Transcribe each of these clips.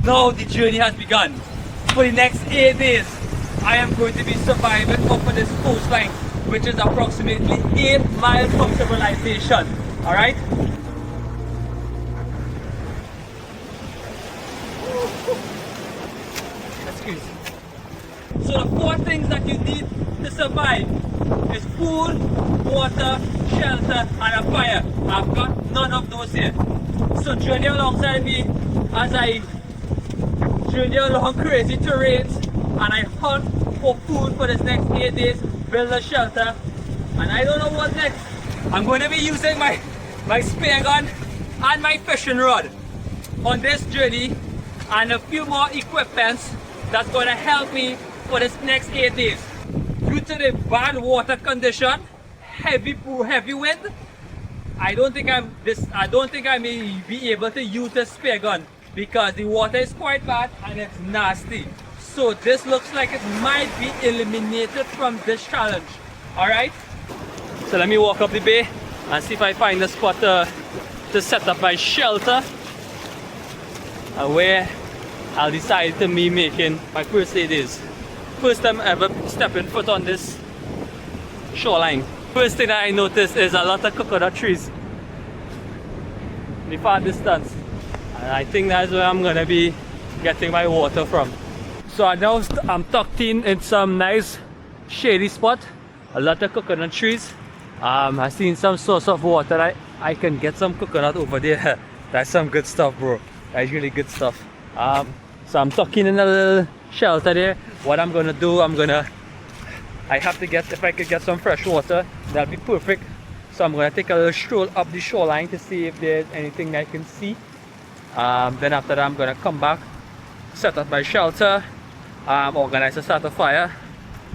Now the journey has begun. For the next 8 days, I am going to be surviving off of this coastline, which is approximately 8 miles from civilization. Alright? Excuse me. So the 4 things that you need to survive is food, water, shelter, and a fire. I've got none of those here. So journey alongside me as I journey along crazy terrains and I hunt for food for this next 8 days, build a shelter, and I don't know what next. I'm going to be using my spear gun and my fishing rod on this journey and a few more equipments that's going to help me for this next 8 days. Due to the bad water condition, heavy wind, I don't think I may be able to use the spear gun because the water is quite bad and it's nasty. So this looks like it might be eliminated from this challenge. Alright? So let me walk up the bay and see if I find a spot to set up my shelter and where I'll decide to me making my first 8 days. First time ever stepping foot on this shoreline. First thing that I noticed is a lot of coconut trees in the far distance. And I think that's where I'm gonna be getting my water from. So I'm tucked in some nice shady spot. A lot of coconut trees. I've seen some source of water. I can get some coconut over there. That's some good stuff, bro. That's really good stuff. So I'm tucking in a little shelter there. What I'm gonna do, I have to get, if I could get some fresh water, that'd be perfect. So I'm gonna take a little stroll up the shoreline to see if there's anything I can see. Then after that I'm gonna come back, set up my shelter, organize a start a fire,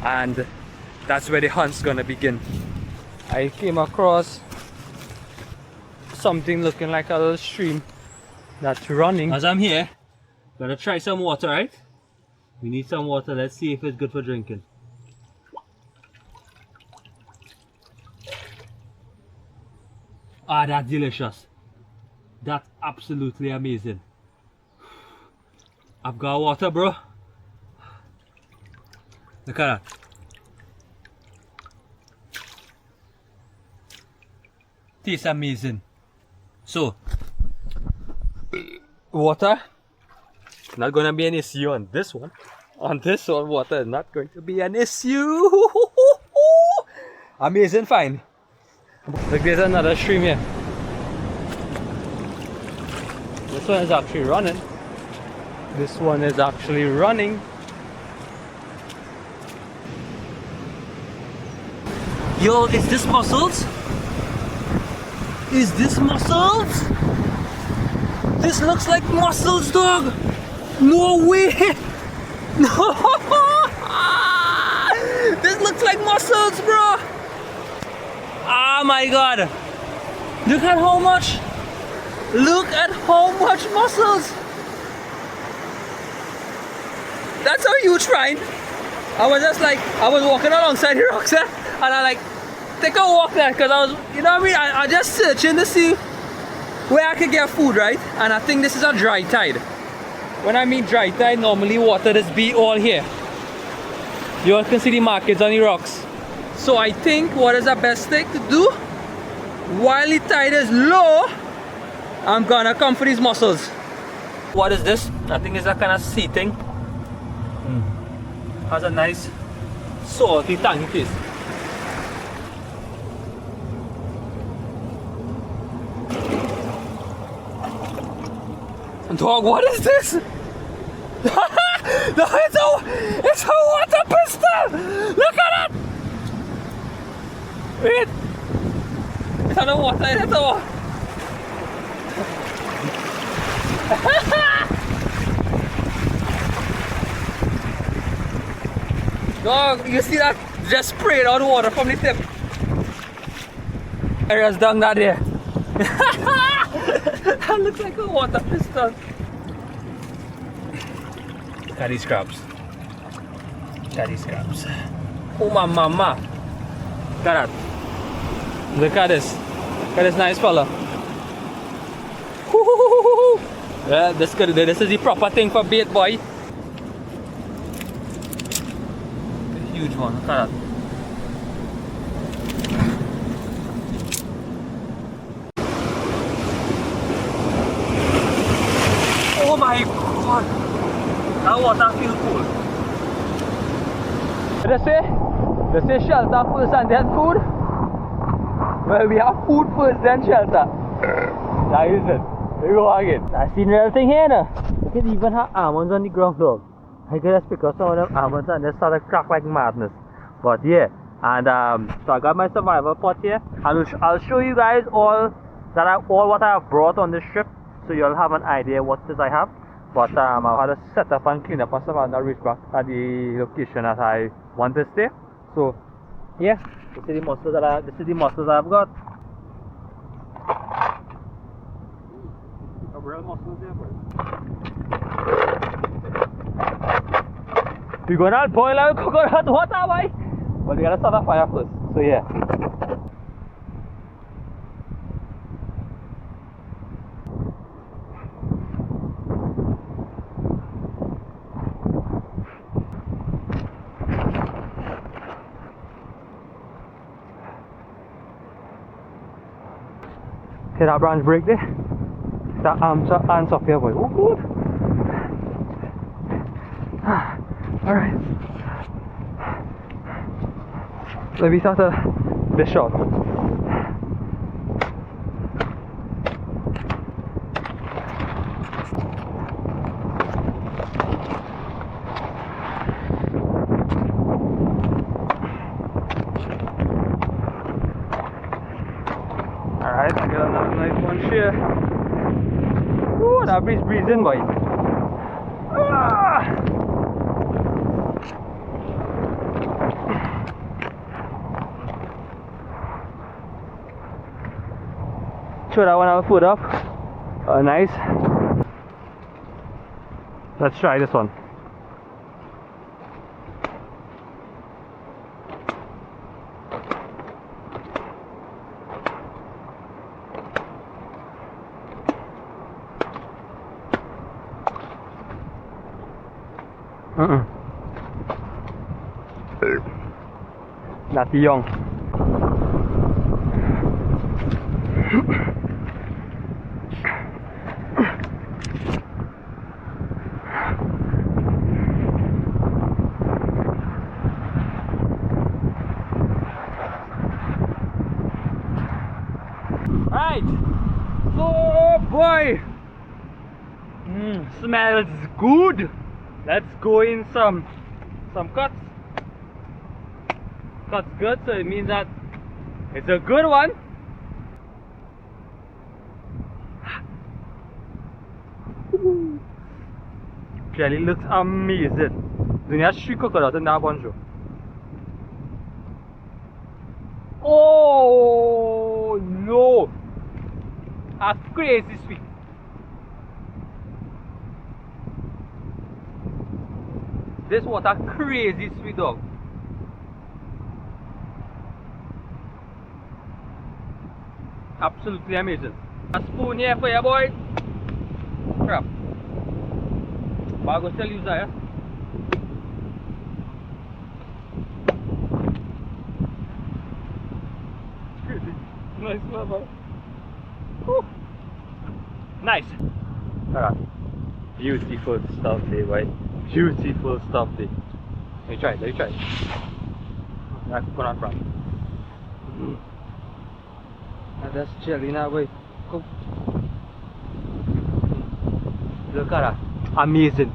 and that's where the hunt's gonna begin. I came across something looking like a little stream that's running. As I'm here, gonna try some water, right? We need some water. Let's see if it's good for drinking. Ah, that's delicious. That's absolutely amazing. I've got water, bro. Look at that. Tastes amazing. So, water, not gonna be an issue on this one. On this one, water is not going to be an issue. Amazing find. Look, there's another stream here. This one is actually running. This one is actually running. Yo, is this mussels? Is this mussels? This looks like mussels, dog. No way. No. This looks like mussels, bro. Oh my god. Look at how much. Look at how much mussels. That's how huge find. I was walking alongside the rocks there, and I like take a walk there because I was, you know what I mean? I just searching to see where I could get food, right? And I think this is a dry tide. When I mean dry tide, normally water just be all here. You all can see the markings on the rocks. So I think what is the best thing to do while the tide is low, I'm gonna come for these mussels. What is this? I think it's a kind of sea thing. Has a nice salty, tangy taste. Dog, what is this? No, it's a water pistol! Look at it! Wait! It's not a water, it's a water. Dog, you see that? Just sprayed out water from the tip. Area's down that there. That looks like a water pistol. Look at these crabs. Look at these crabs. Oh my mama. Look at that. Look at this. Look at this nice fella. Yeah, this is the proper thing for bait, boy. A huge one, look at that. Oh my god! That water feels cool. This is shelter first and then food. Well, we have food first, then shelter. That is it. Here we go again. I see another thing here now. Look at even her almonds on the ground, dog. I guess because some of them almonds and they started to crack like madness. But yeah, and so I got my survival pot here. I'll show you guys all what I have brought on this trip, so you'll have an idea what it is I have. But I'll have to set up and clean up and stuff, and I'll reach back at the location that I want to stay. So yeah, this is the mussels I've got. Real mussels there, boy. We're gonna boil our coconut water, boy. But we gotta start a fire first. So yeah. See that branch break there? That arms up here, boy. Oh, good. Alright. Let me start this shot. Alright, I got another nice one here. Ooh, that breeze breezing, boy. Ah! Throw that one out foot up. Nice. Let's try this one. Not too young. Right, so boy, smells good. Let's go in some cuts. Cuts good, so it means that it's a good one. Jelly looks amazing. There's 3 coconuts in that bunch. Oh no! That's crazy sweet. This water crazy sweet, dog. Absolutely amazing. A spoon here for you, boy. Crap. But I'm gonna tell you that. Nice one, boy. Whew. Nice. Alright. Beautiful stuff there, boy. Beautiful stuff there. Let me try it, let me try it. That's coconut from. That's jelly now, boy. Go. Look at that. Amazing.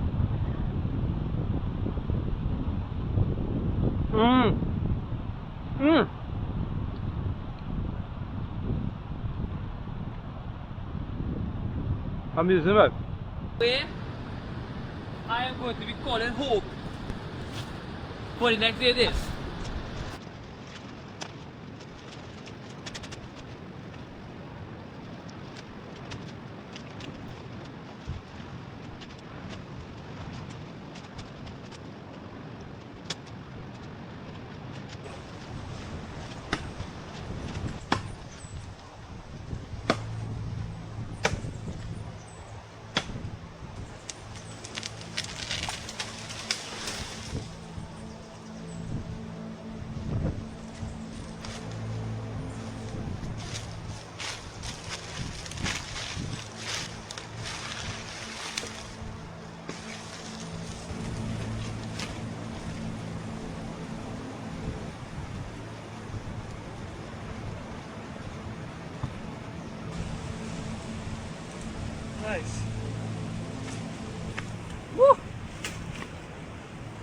Amazing, man. Where I am going to be calling hope for the next 8 days.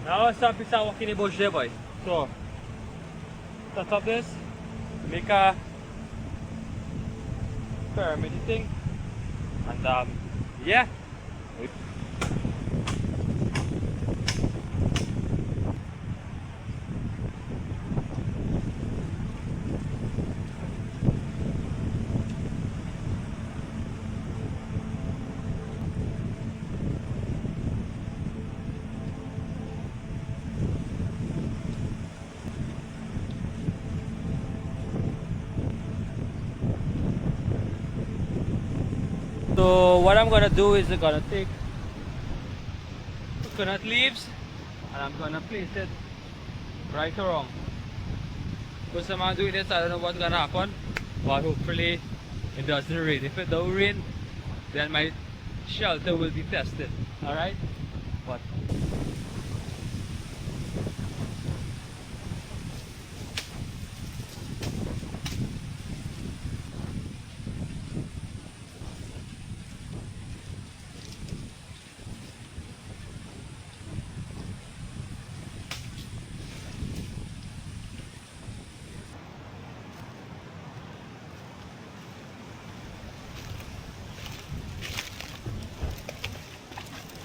Now some people are walking in the bush there, boy. So, set up this, make a pyramid thing, and yeah. So what I'm gonna do is I'm gonna take coconut leaves and I'm gonna place it right around. Because I'm doing this, I don't know what's gonna happen, but hopefully it doesn't rain. If it don't rain, then my shelter will be tested. Alright? But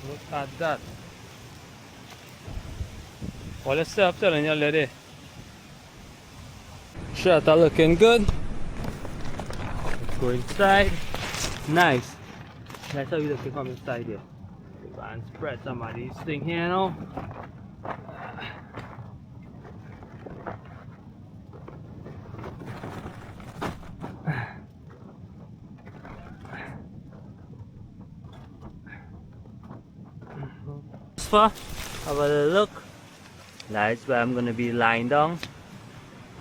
look at that. All the stuff telling you already. Shelter looking good. Let's go inside. Nice. That's how you looking from inside here. Go and spread some of these things here now. Have a little look. That's where I'm gonna be lying down,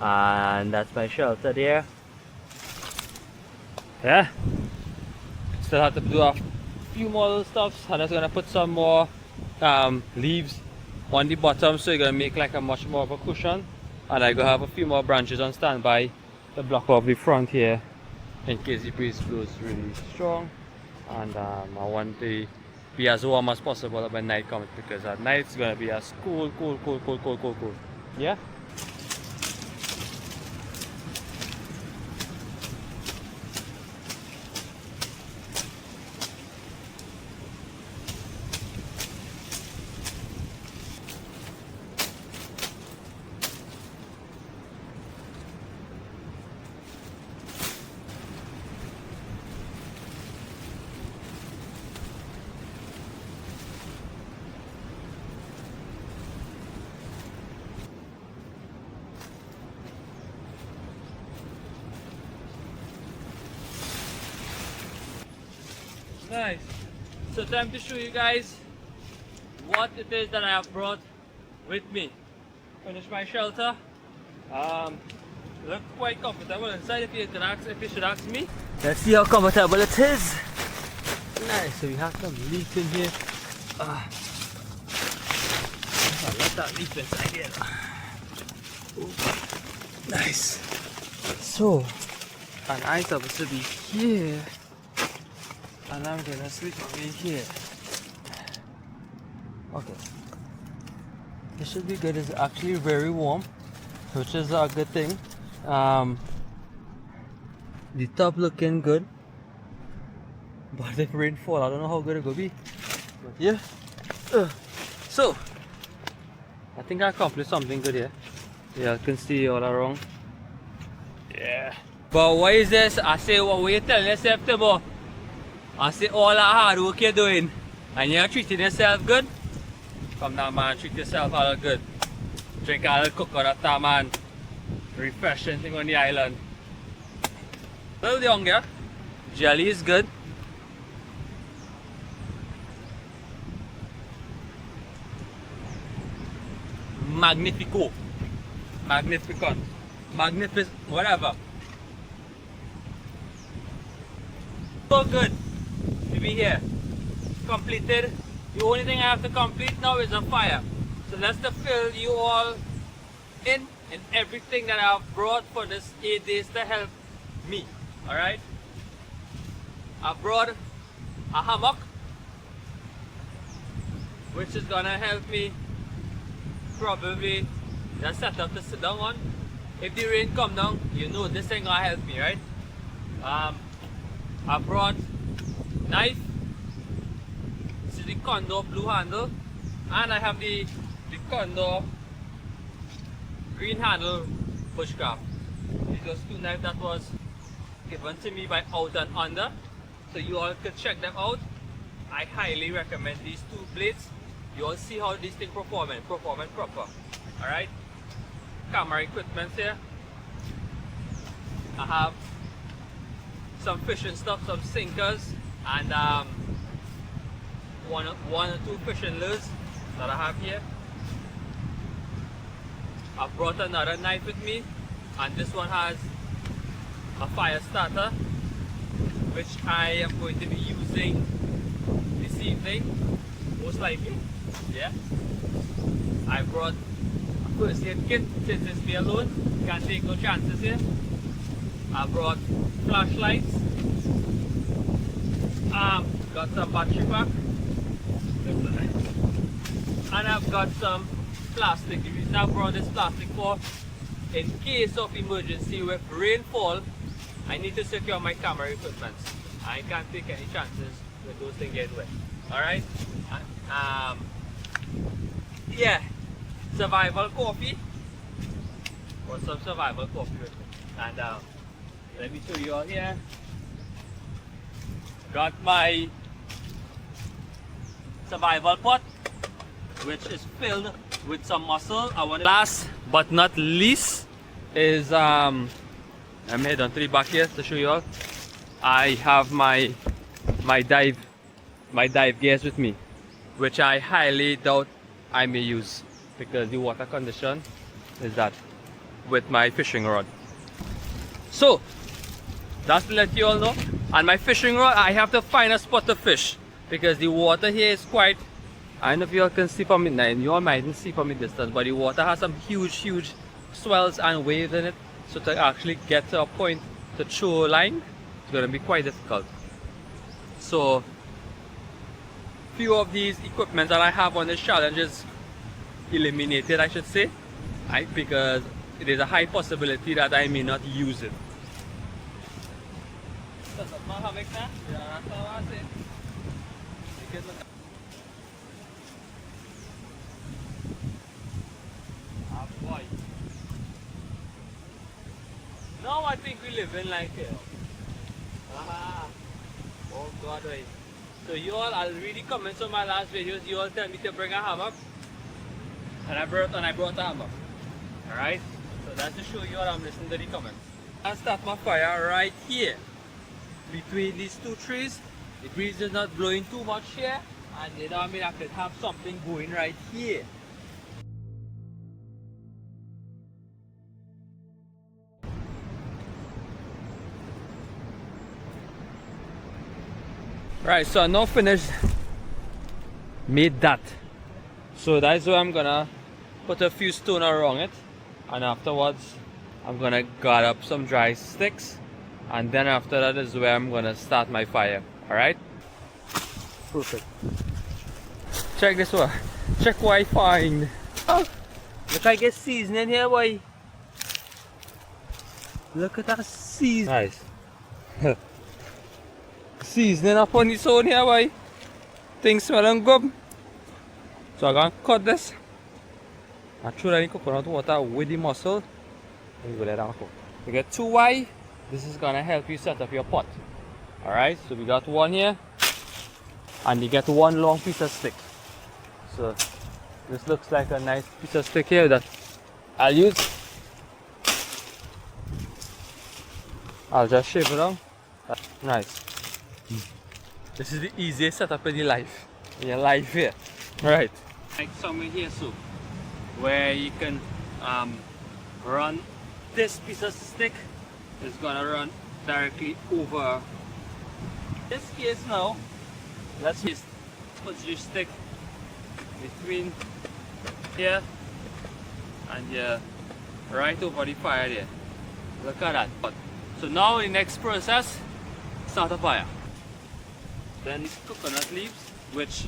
and that's my shelter there. Yeah, still have to do a few more little stuffs, and I'm just gonna put some more leaves on the bottom, so you're gonna make like a much more of a cushion, and I go have a few more branches on standby to block off the front here in case the breeze blows really strong. And I want to be as warm as possible when night comes, because at night it's gonna be as cool. Yeah. Nice. So time to show you guys what it is that I have brought with me. Finish my shelter. Look quite comfortable inside if you should ask me. Let's see how comfortable it is. Nice. So we have some leaf in here. Let that leaf inside here. Ooh. Nice. So, and I supposed to be here. And I'm gonna switch over here. Okay. This should be good. It's actually very warm, which is a good thing. The top looking good. But if rain fall, I don't know how good it will be. But yeah. So, I think I accomplished something good here. Yeah, I can see all around. Yeah. But what is this? I say, what were you telling yourself, Timo? I say all that hard work you're doing and you're treating yourself good. Come now, man, treat yourself a little good. Drink a little coconut, man. Refreshing thing on the island. A little younger. Jelly is good. Magnifico. Magnificent. Magnificent. Whatever. So good to be here. Completed. The only thing I have to complete now is a fire. So that's to fill you all in everything that I've brought for this 8 days to help me. Alright? I brought a hammock, which is gonna help me probably the setup to sit down on. If the rain come down, you know this thing gonna help me, right? I brought knife. This is the Condor blue handle, and I have the Condor green handle bushcraft. These are two knives that was given to me by Out and Under, so you all can check them out. I highly recommend these two blades. You all see how this thing performing proper. Alright, camera equipment here. I have some fishing stuff, some sinkers, and one or two fishing lures that I have here. I brought another knife with me, and this one has a fire starter, which I am going to be using this evening, most likely. Yeah, I brought a first aid kit since it's me alone, can't take no chances here. I brought flashlights, got some battery pack, and I've got some plastic. The reason I brought this plastic for, in case of emergency with rainfall, I need to secure my camera equipment. I can't take any chances with those things getting wet. Alright? Yeah, survival coffee, or some survival coffee with me. And let me show you all here. Got my survival pot, which is filled with some mussel. Last but not least is I'm head on to the back here to show you all. I have my dive gears with me, which I highly doubt I may use because the water condition is that with my fishing rod. So that's to let you all know. And my fishing rod, I have to find a spot to fish because the water here is quite, I don't know if you all can see from it, you all mightn't see from a distance, but the water has some huge swells and waves in it. So to actually get to a point to throw a line, it's going to be quite difficult. So few of these equipment that I have on this challenge is eliminated, I should say, because it is a high possibility that I may not use it. Now I think we live in like here. Oh God, right. So you all, I'll read the comments on my last videos. You all tell me to bring a hammock, and I brought a hammock. Alright? So that's to show you all I'm listening to the comments. I'll start my fire right here. Between these two trees. The breeze is not blowing too much here, and you know what I mean, I could have something going right here. Right, so I now finished, made that. So that's where I'm gonna put a few stones around it, and afterwards I'm gonna gather up some dry sticks, and then after that is where I'm gonna start my fire. Alright? Perfect. Check this one. Check what I find. Oh, look, I get seasoning here, boy. Look at that seasoning. Nice. Seasoning up on its own here, boy. Things smelling good. So I'm gonna cut this. I throw that in coconut water with the mussel. And go let that go. You get 2 wide. This is gonna help you set up your pot. Alright, so we got one here. And you get one long piece of stick. So this looks like a nice piece of stick here that I'll use. I'll just shape it down. Nice. This is the easiest setup in your life. In your life here. Right. Like somewhere here, so where you can run this piece of stick is gonna run directly over this case now. Let's just put your stick between here and here, right over the fire there. Look at that. So now the next process, start a fire. Then these coconut leaves, which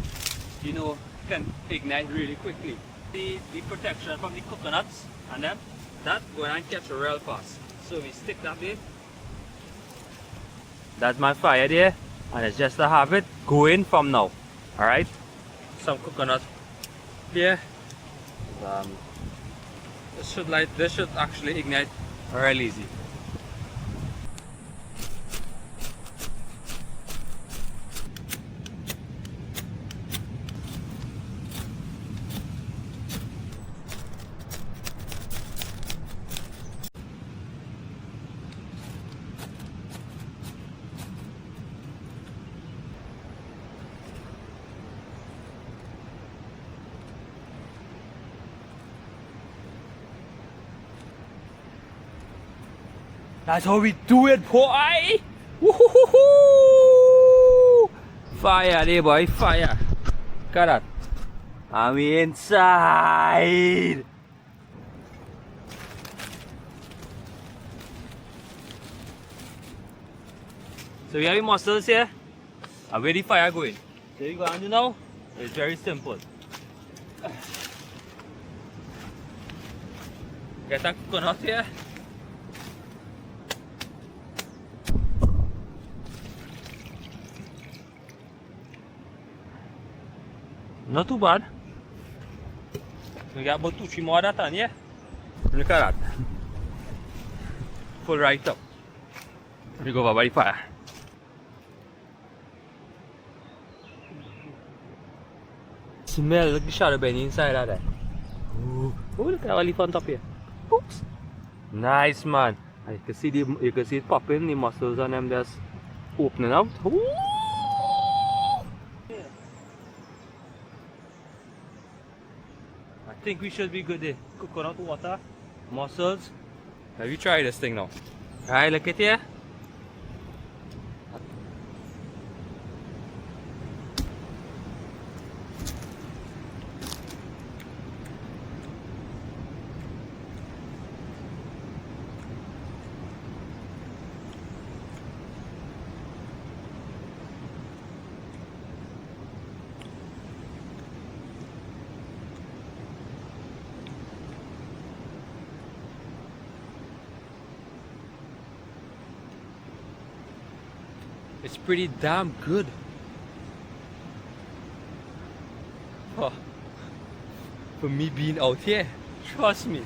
you know can ignite really quickly. the protection from the coconuts, and then that going and catch real fast. So we stick that there. That's my fire there, and it's just to have it going from now. Alright? Some coconut there. This should actually ignite real easy. That's how we do it, boy! Woo-hoo-hoo-hoo! Fire there, boy, fire. Look at that. I'm inside. So we have the mussels here, and where the fire going. So you go and do now, it's very simple. Get a coconut here. Not too bad. We got about 2-3 more of that on here. Look at that. Pull right up. We go over by the fire. Smell, look at the shadow bunny inside of that. Ooh. Oh, look at that leaf on top here. Oops. Nice, man. And you can see it popping, the muscles on them just opening out. Ooh. I think we should be good there. Coconut water, mussels. Have you tried this thing now? Alright, look at here. It's pretty damn good. Oh, for me being out here, trust me.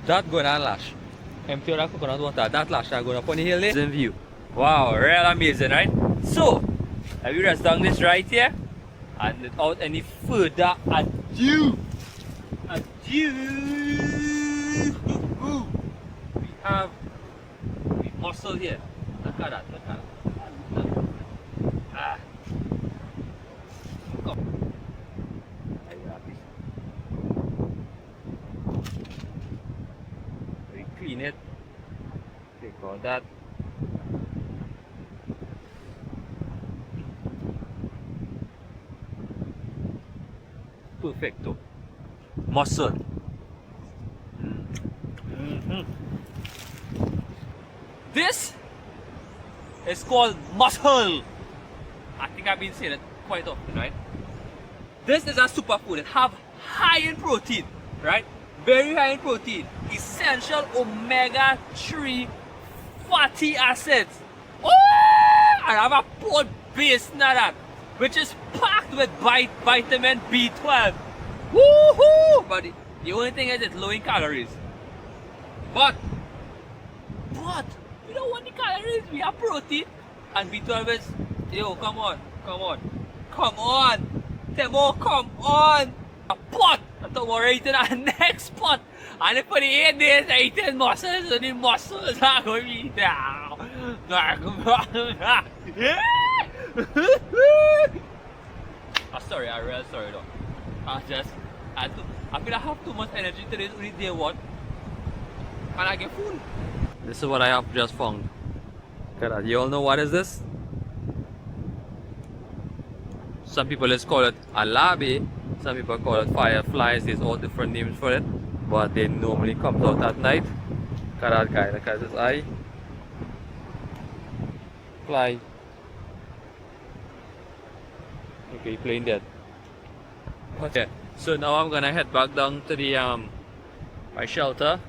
That gonna lash. Empty out coconut water, that lash are going up on the hill there. In view. Wow, real amazing, right? So, have you rest down this right here? And without any further ado, we have the mussel here. Look at that, look at that. Ah. Come. Are you happy? We clean it. Take all that. Perfecto. Mussel. This is called mussel. I think I've been saying it quite often, right? This is a superfood. It have high in protein, right? Very high in protein. Essential omega-3 fatty acids. Oh! And I have a broad base in that, which is packed with vitamin B12. Woohoo! But the only thing is it's low in calories. But we don't want the calories. We have protein and B12 is, yo, come on. Temo, come on. A pot. I thought we're eating our next pot. And if for the 8 days I eating mussels, so the mussels are going to be down. I'm sorry, I'm real sorry though. I feel I have too much energy today, it's only day one. And I get food. This is what I have just found. Look at that. You all know what is this? Some people just call it a labby, some people call it fireflies. There's all different names for it, but they normally come out at night. Look at that guy, look at his eye. Fly. Okay, playing dead. Okay, So now I'm gonna head back down to the my shelter,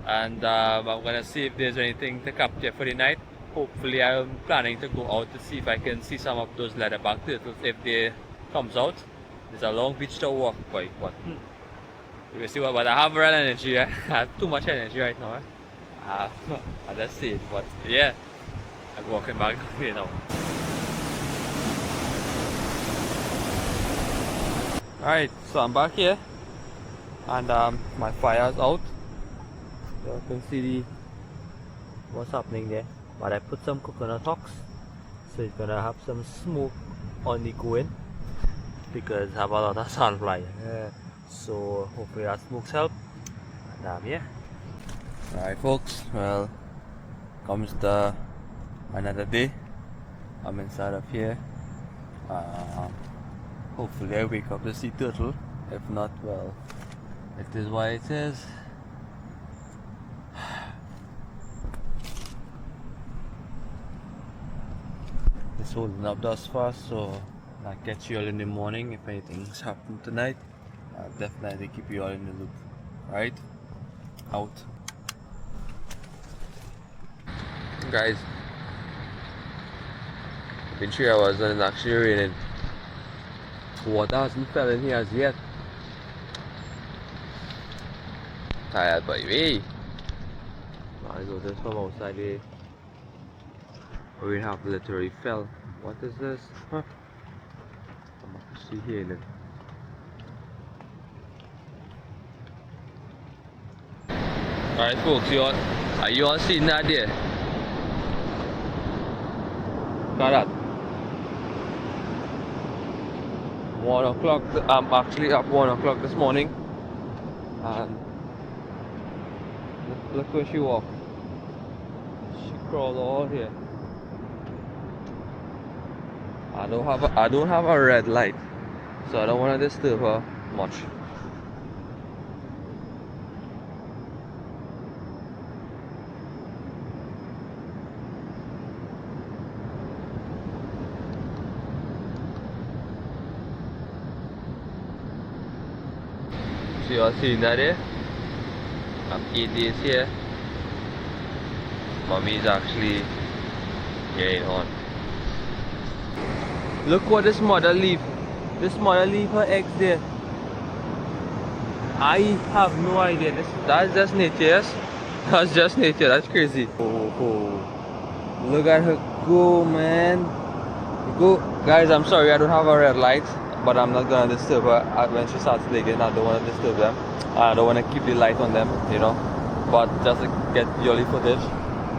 and I'm gonna see if there's anything to capture for the night. Hopefully I'm planning to go out to see if I can see some of those leatherback turtles if they comes out. There's a long beach to walk by, but we will see what. But I have real energy. I have too much energy right now. I just see it, but yeah, I'm walking back you know. Alright, so I'm back here, and my fire's out. So you can see what's happening there. But I put some coconut husks, so it's gonna have some smoke on the going because I have a lot of sunfly. So hopefully that smokes help. And yeah. Alright folks, well, comes the another day. I'm inside of here. Hopefully I wake up to see turtle. If not, well, it is what it is. It's holding up thus far, so I'll catch you all in the morning. If anything's happened tonight, I'll definitely keep you all in the loop. Alright? Out. Guys, it's been 3 hours and it's actually raining. Water hasn't fell in here as yet. Tired baby. I go this from outside here. We have literally fell. What is this? Huh? I'm actually hearing it. Alright folks, are you all seeing that there? Got that? 1 o'clock, I'm actually up 1 o'clock this morning, and look where she walked. She crawled all here. I don't have a red light, so I don't want to disturb her much. So you all seen that there? I'm 8 days here. Mommy is actually getting on. Look what this mother leave. This mother leave her eggs there. I have no idea. That's just nature, yes? That's just nature. That's crazy. Oh. Look at her go, man. Go. Guys, I'm sorry I don't have a red light, but I'm not gonna disturb her when she starts digging. I don't want to disturb them. I don't want to keep the light on them, you know. But just to get jolly footage.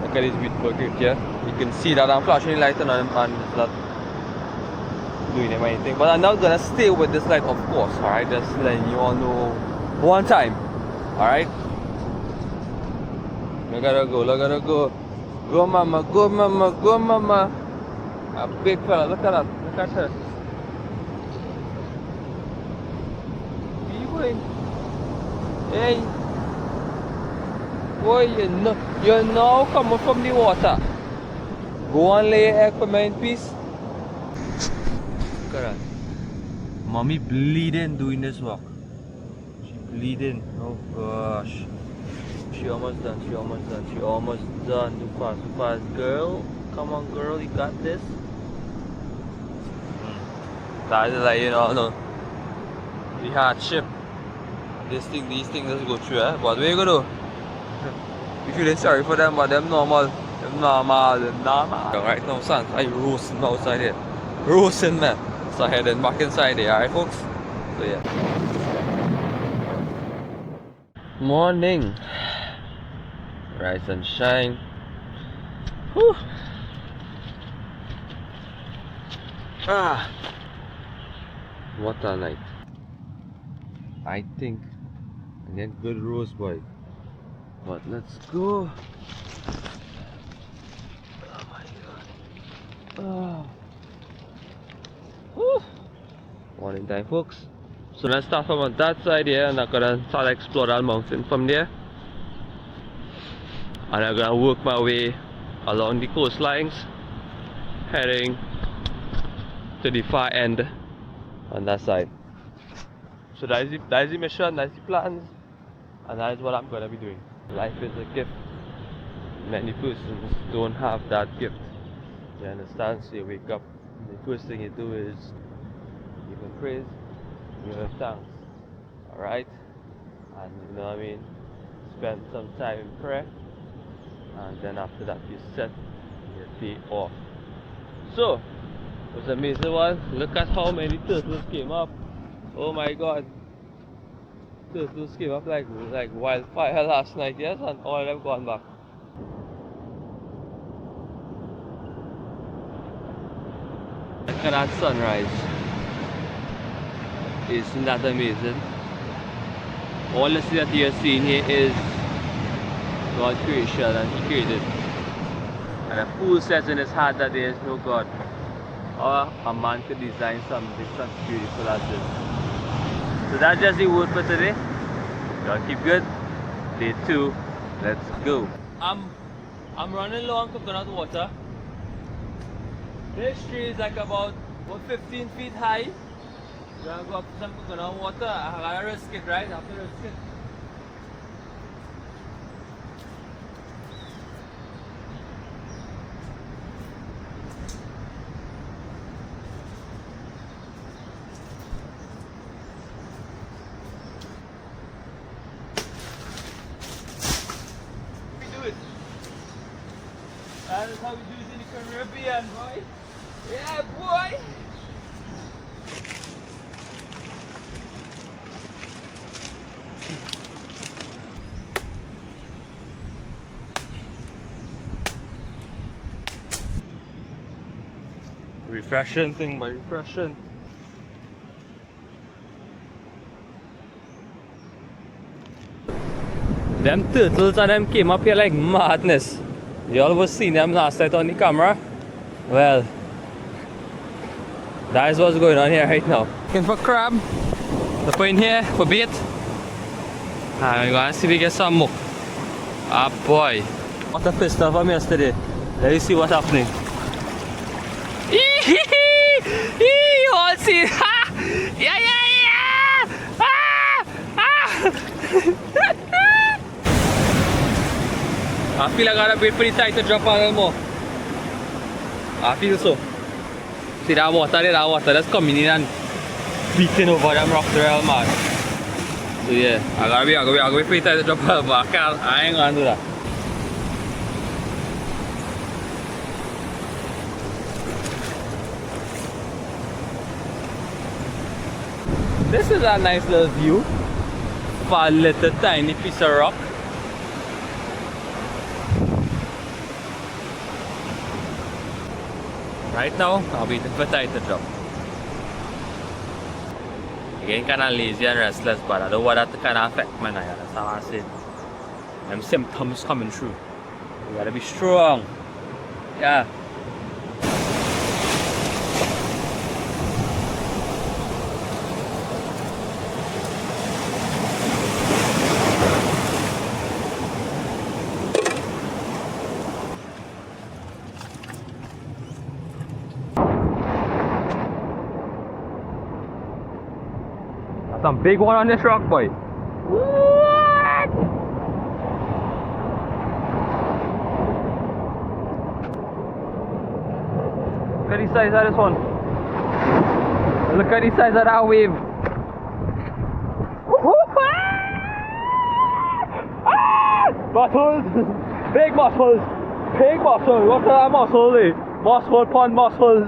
Look at this beautiful creature. You can see that I'm flashing the light on them and it's not doing anything. But I'm not gonna stay with this light, of course. Alright, just letting you all know one time. Alright. Look at her go, look at her go. Go mama, go mama, go mama. A big fella, look at that. Look at her. Where you going? Hey. Boy, you're now coming from the water. Go and lay your egg for me in peace. Look at that. Mommy bleeding doing this walk. She bleeding. Oh gosh. She almost done. She almost done. She almost done. Too fast. Too fast. Girl. Come on, girl. You got this. That is like, you know, no. The hardship. These things just go through, eh? But what are you gonna do? You feeling sorry for them, but them normal. Them normal. Right now, son, I roasting outside here. Roasting, man. So heading back inside there, alright folks? So yeah. Morning. Rise and shine. Whew. Ah. What a night. I think I get good roast boy. But let's go. Oh my god. Oh. Whew. Morning time folks. So let's start from on that side here and I'm gonna start to explore that mountain from there. And I'm gonna work my way along the coastlines, heading to the far end on that side. So that is the mission, that's the plans, and that is what I'm gonna be doing. Life is a gift. Many persons don't have that gift. You understand? So you wake up, the first thing you do is give him praise, give him thanks. Alright? And you know what I mean? Spend some time in prayer, and then after that you set your day off. So, it was an amazing one. Look at how many turtles came up. Oh my god. Turtles came up like wildfire last night, yes, and all of them gone back. Look at that sunrise. Isn't that amazing? All this that you're seeing here is God's creation, and He created. And a fool says in his heart that there is no God. Or a man could design something such beautiful as this. So that's just the word for today. Y'all keep good. Day 2. Let's go. I'm running low on coconut water. This tree is like about 15 feet high. I'm gonna go up to some coconut water. I gotta risk it, right? I have to risk it. That is how we do it in the Caribbean, boy. Yeah, boy. Refreshing thing, my refreshing. Them turtles and them came up here like madness. Y'all was seeing them last night on the camera. Well, that is what's going on here right now. Looking for crab. They put in here for bait. And we're gonna see if we get some more. Ah boy. What a pissed off from yesterday. Let me see what's happening. You all see? Ha! Yeah, yeah, yeah! Ah! Ah! I feel like I gotta be pretty tight to drop a little more. I feel so. See that water there, that water that's coming in and beating over them rocks real mad. So yeah, I gotta be pretty tight to drop a little more. I ain't gonna do that. This is a nice little view for a little tiny piece of rock. Right now, I'm waiting for tide to drop. Again, kind of lazy and restless, but I don't want that to kind of affect my night. That's all I said. Them symptoms coming through. You gotta be strong. Yeah. Some big one on this rock, boy. What? Look at the size of this one. Look at the size of that wave. Muscles! Big muscles! Big muscles! What's that muscle there? Muscle pond muscles!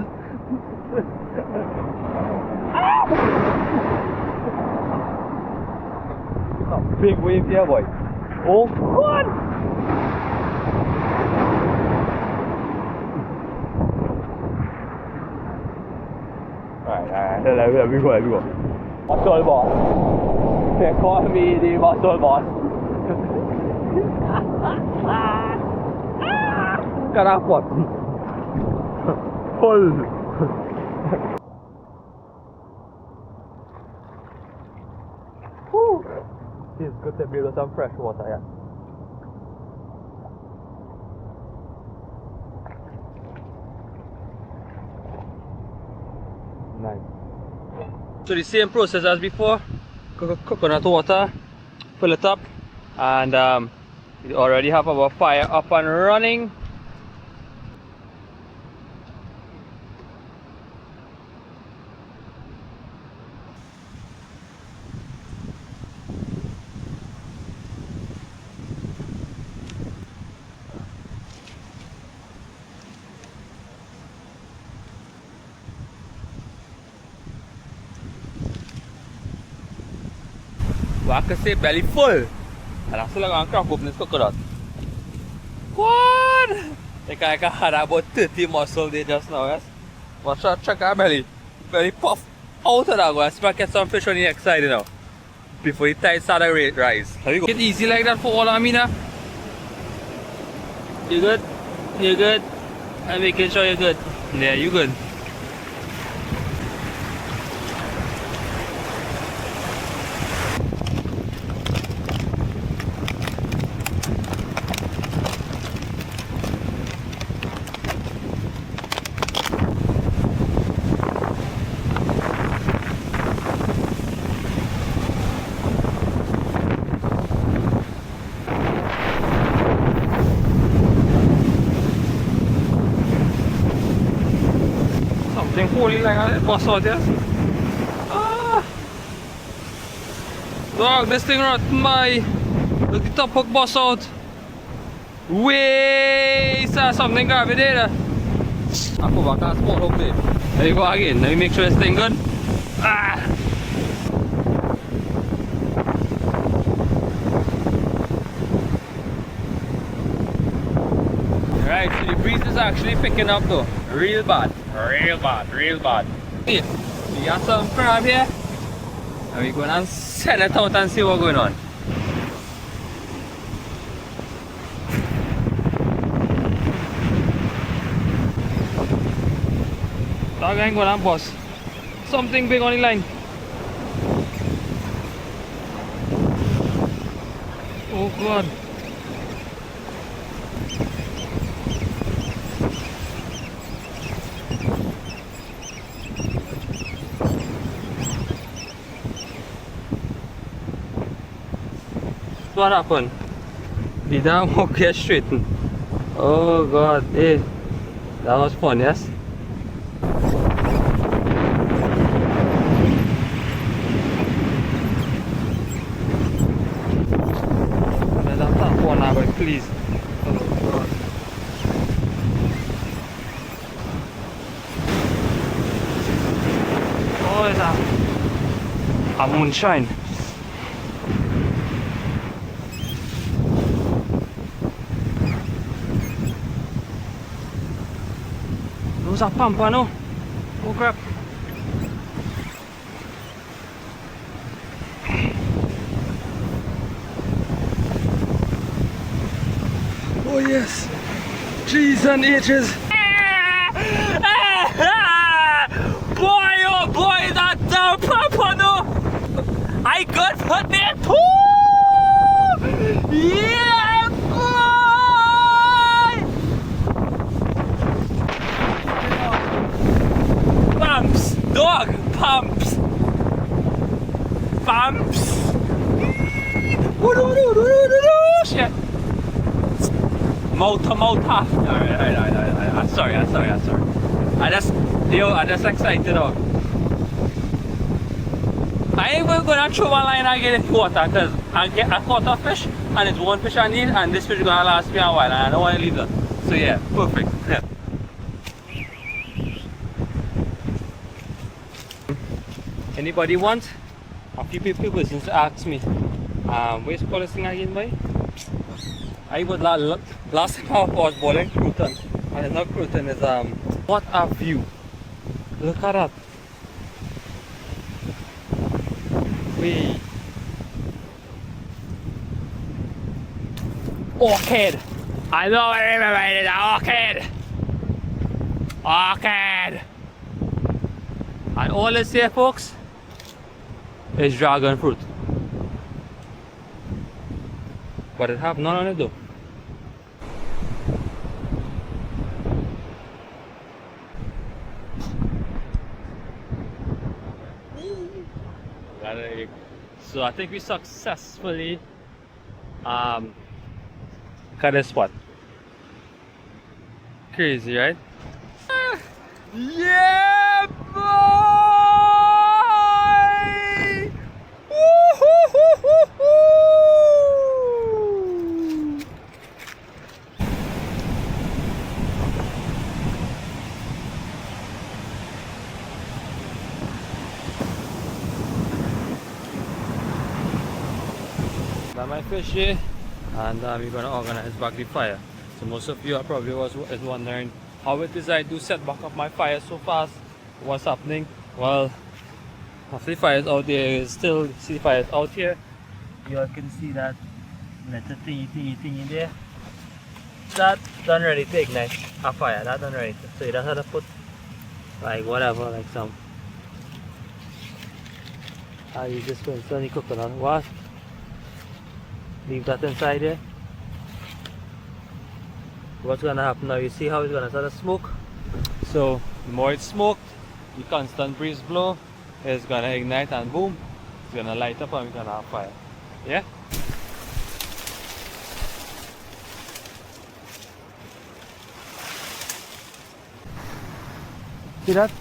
Big wave here, boy. Oh, God! Alright, let me go. Muscle boss. They call me the muscle boss. Karapot. Pull. It's good to be with some fresh water, yeah. Nice. So the same process as before. coconut water, fill it up, and we already have our fire up and running. Well, I can say belly full, and I'm still gonna crack open this coconut. What? Like I had about 30 muscle there just now, yes? But try to check our belly. Belly puff out of that. Go and see if I get some fish on the next side, you know. Before the tide start to rise. Here we go. Get easy like that for all Amina. You good? You good? I'm making sure you're good. Yeah, you good. Holy like I bust out there. Ah. Dog, this thing rotten my. Look, the top hook bust out. Way, saw something grab it there. I go back and spot hook there. There you go again. Let me make sure this thing good. Ah. Alright, so the breeze is actually picking up though. Real bad. Real bad, real bad. Here, we got some crab here, and we're gonna send it out and see what's going on. Dog ain't gonna bust. Something big on the line. Oh God. What happened? The damn hook get straightened. Oh God, hey, that was fun, yes? Let that tap one now, but please. Oh God. Oh, it's a moonshine. Those are pampa, no? Oh crap. Oh yes. G's and H's. Boy, oh boy, that damn pampa, no! I got for there too! Yeah, boy! Pumps, dog, pumps. Pumps. Shit. Mouth to mouth half. Alright. I'm sorry. I just excited out. I ain't even gonna throw my line and get it water because I caught a fish and it's one fish I need and this fish is gonna last me a while and I don't wanna leave that. So yeah, perfect. Yeah. Anybody want? A few people since asked me, where's the call this thing again, boy? I would last time I was boiling crouton, and it's not crouton, it's what a view! Look at that! Wait. Orchid! I know I remember it is orchid! Orchid! And all this here, folks, is dragon fruit. But it have none on it though. So I think we successfully cut this spot. Crazy, right? Yeah, boy! Woo-hoo-hoo-hoo-hoo! Got my fish here, and we're gonna organize back the fire. So most of you are probably is wondering how it is I do set back up my fire so fast. What's happening? Well, after the fire is out there, you still see the fire out here. You all can see that little thingy there. That done ready to ignite a fire. That done ready. So you just have to put like whatever, like some. You just put some coconut wash. Leave that inside there. What's gonna happen now? You see how it's gonna start to smoke. So the more it's smoked, the constant breeze blow is gonna ignite and boom, it's gonna light up and we're gonna have fire. Yeah. See that?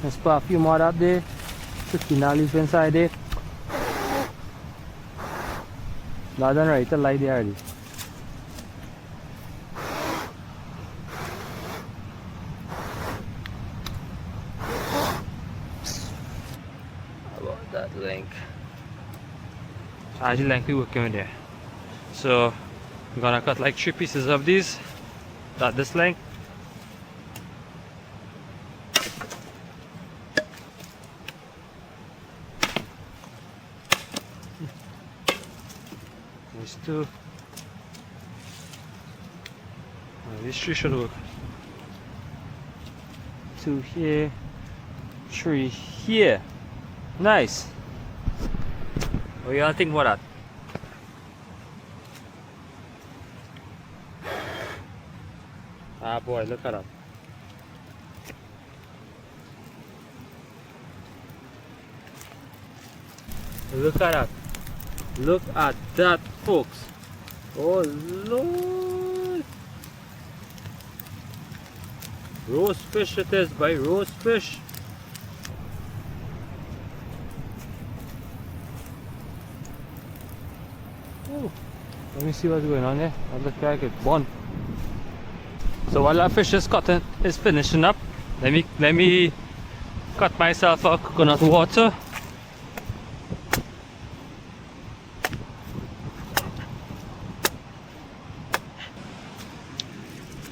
Let's put a few more up there. 15 leaf inside there. Now done right to light there already. About that length. Actually length we working with there. So I'm gonna cut like 3 pieces of these. That this length. These 2. These 3 should work. 2 here, 3 here. Nice. What do y'all think about that? Ah boy, look at that. Look at that. Look at that, folks. Oh Lord. Roast fish it is, by roast fish. Oh, let me see what's going on there. That looks like it's one. So while that fish is cutting, is finishing up, let me cut myself a coconut water.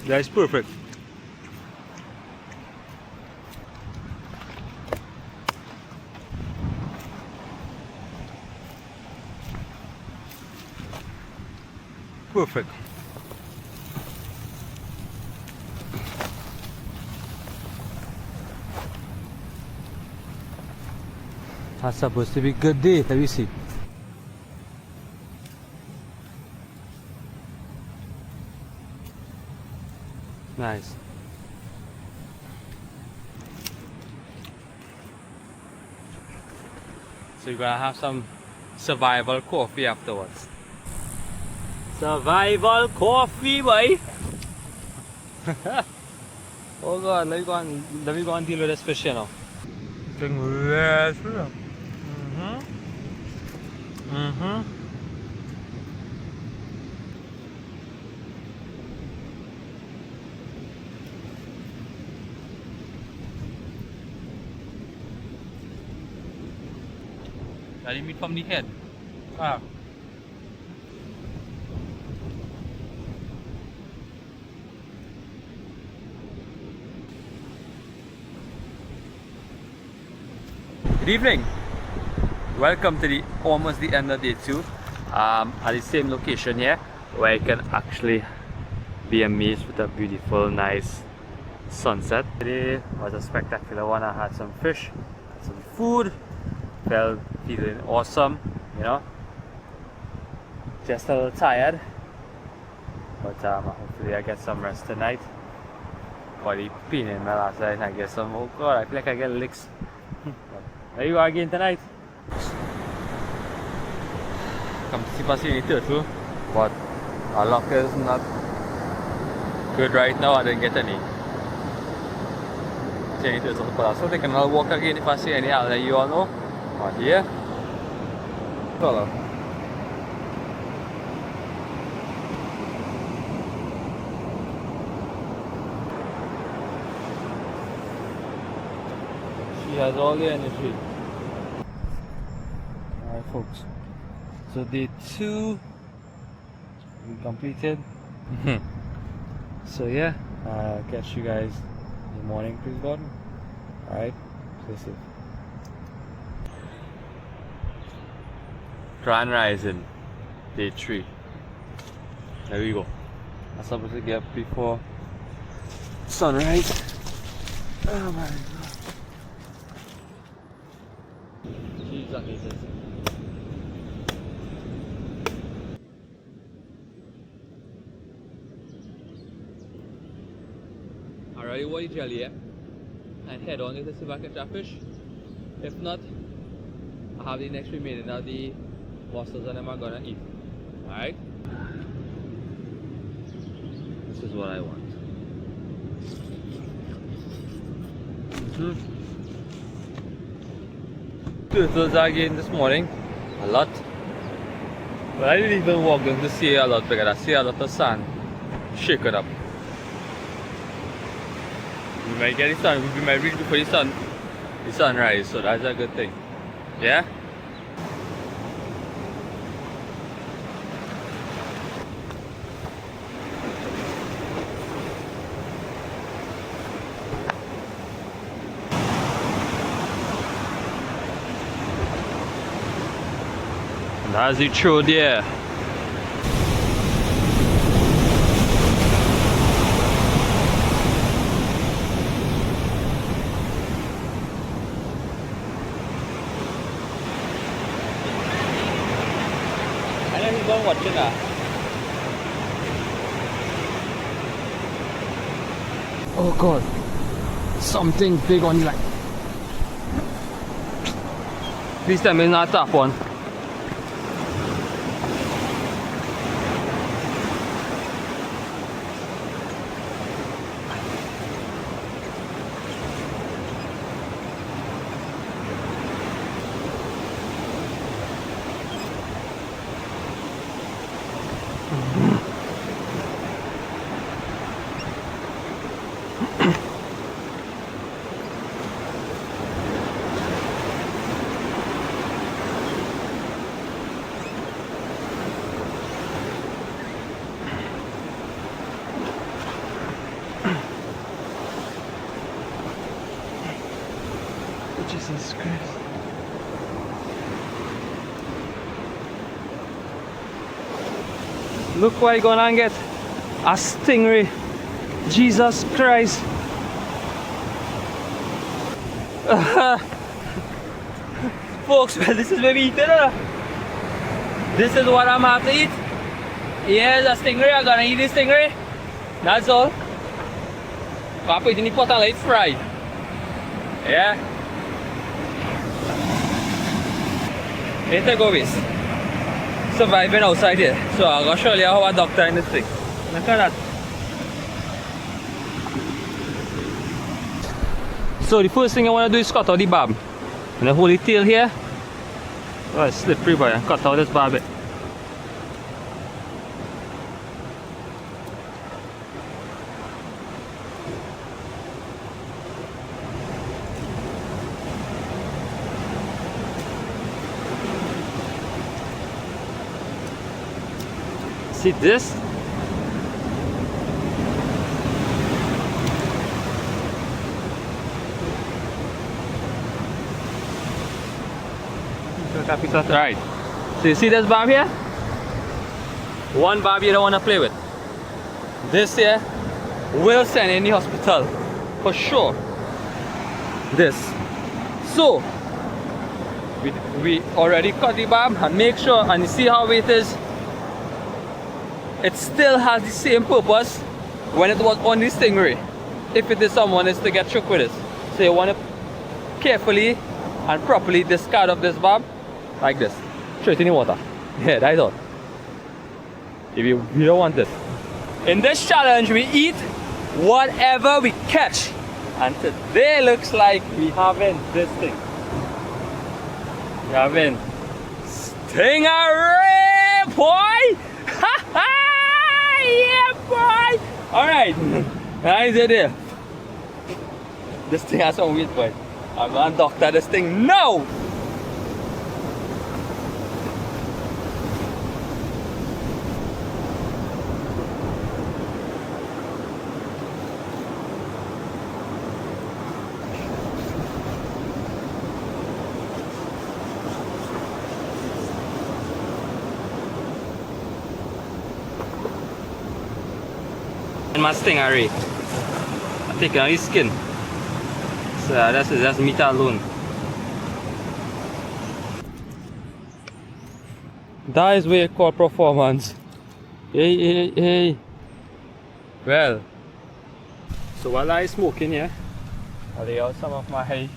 That's perfect. Perfect. That's supposed to be a good day, have you seen? Nice. So you're gonna have some survival coffee afterwards. Survival coffee, boy! Oh god, let me go and deal with this fish, you know. Tadi meat from the head. Ah. Good evening. Welcome to the almost the end of day 2. At the same location here, where you can actually be amazed with a beautiful, nice sunset. Today was a spectacular one. I had some fish, some food. Felt feeling awesome, you know. Just a little tired, but hopefully I get some rest tonight. Body paining my last night. I get some. Oh god, I feel like I get licks. There you are again tonight. come to see if I see any turtle, but our luck is not good right now. I didn't get any. See any turtles, but so they can all walk again if I see any. I'll let you all know. But yeah, follow. She has all the energy. Alright folks, so day 2 we completed. So yeah, catch you guys in the morning, please God. Alright, stay safe. Grand rising, day 3. There we go. I'm supposed to get up before sunrise. Oh my god. Jesus. Alright, what you jelly, yeah? And head on to see if I can catch fish. If not, I have the next remaining of the mussels and I'm gonna eat. Alright? This is what I want. Turtles again this morning, a lot. But I didn't even walk them to see a lot because I see a lot of sand shaken up. We might get the sun, we might reach before the sunrise, so that's a good thing. Yeah? That's the truth, yeah. I know he's going watching that. Oh god, something big on the line. Please tell me it's not that one. Jesus Christ. Look what you're gonna get. A stingray. Jesus Christ. Folks, well, this is where we eat it. This is what I'm about to eat. Here's a stingray. I'm gonna eat this stingray. That's all. I'll put it in the pot and let it fry. Yeah. Here they go, guys. Surviving outside here. So I'm gonna show you how a doctor in this thing. Look at that. So the first thing I want to do is cut out the barb. And I hold the tail here. Oh, it's slippery, boy. And cut out this barb bit. See this? Right. So you see this barb here? One barb you don't want to play with. This here will send in the hospital for sure. This. So we already cut the barb and make sure, and you see how it is. It still has the same purpose when it was on the stingray. If it is someone is to get shook with it. So you want to carefully and properly discard of this barb like this. Straight in the water. Yeah, that's all. If you don't want it. In this challenge, we eat whatever we catch. And today looks like we having this thing. We having stingray, boy! Ha ha! Yeah, boy! Alright, nice idea. This thing has some weight, boy. I'm gonna doctor this thing now! My stingray. I'm taking out his skin. So that's meat alone. That is what you call performance. Hey. Well, so while I'm smoking here, I lay out some of my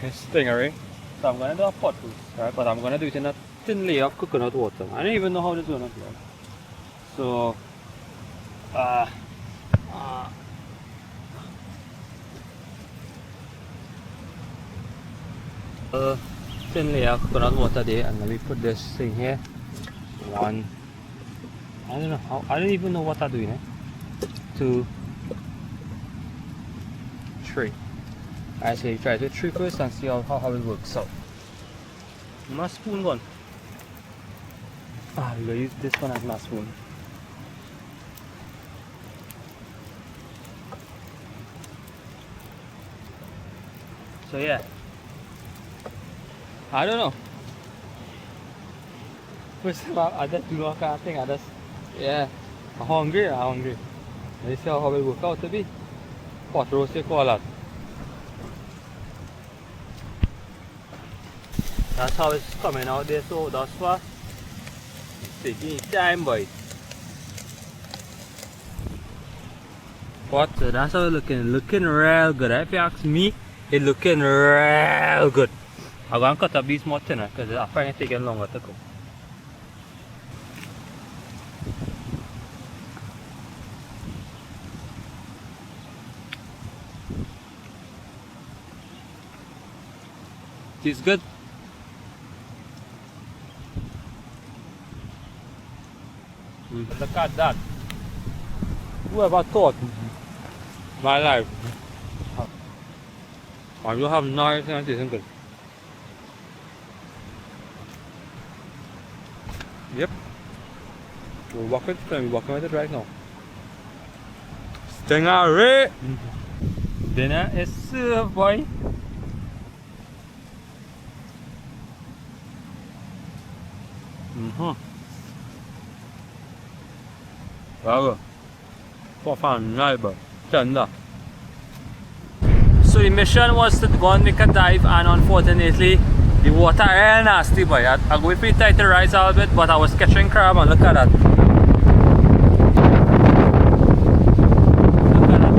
stingray. So I'm gonna do a pot roast, right? But I'm gonna do it in a thin layer of coconut water. I don't even know how this is gonna go. So thin layer of coconut water there, and let me put this thing here. One, I don't know how, I don't even know what I'm doing. 2, 3. I say try to 3 first and see how it works out. My spoon one. I'm gonna use this one as my spoon. So yeah, I don't know. First of all, I just do all kind of thing. Yeah, I'm hungry. Let's see how it will work out to be. Pot roast, you call that. That's how it's coming out there. So that's far. It's taking time, boy. But that's how it's looking real good. If you ask me, it's looking real good. I'm going to cut up these more thinner because I find it taking longer to cook. Tastes good. Look at that. Whoever thought my life I will have nice and tasting good. Yep. We're walking with it right now. Stingray! Dinner is served, boy. Bravo. Vad fan, nej bara. Kända. So the mission was to go and make a dive, and unfortunately the water real nasty, boy. I go pretty tight to rise a little bit, but I was catching crab, and look at that. Look at that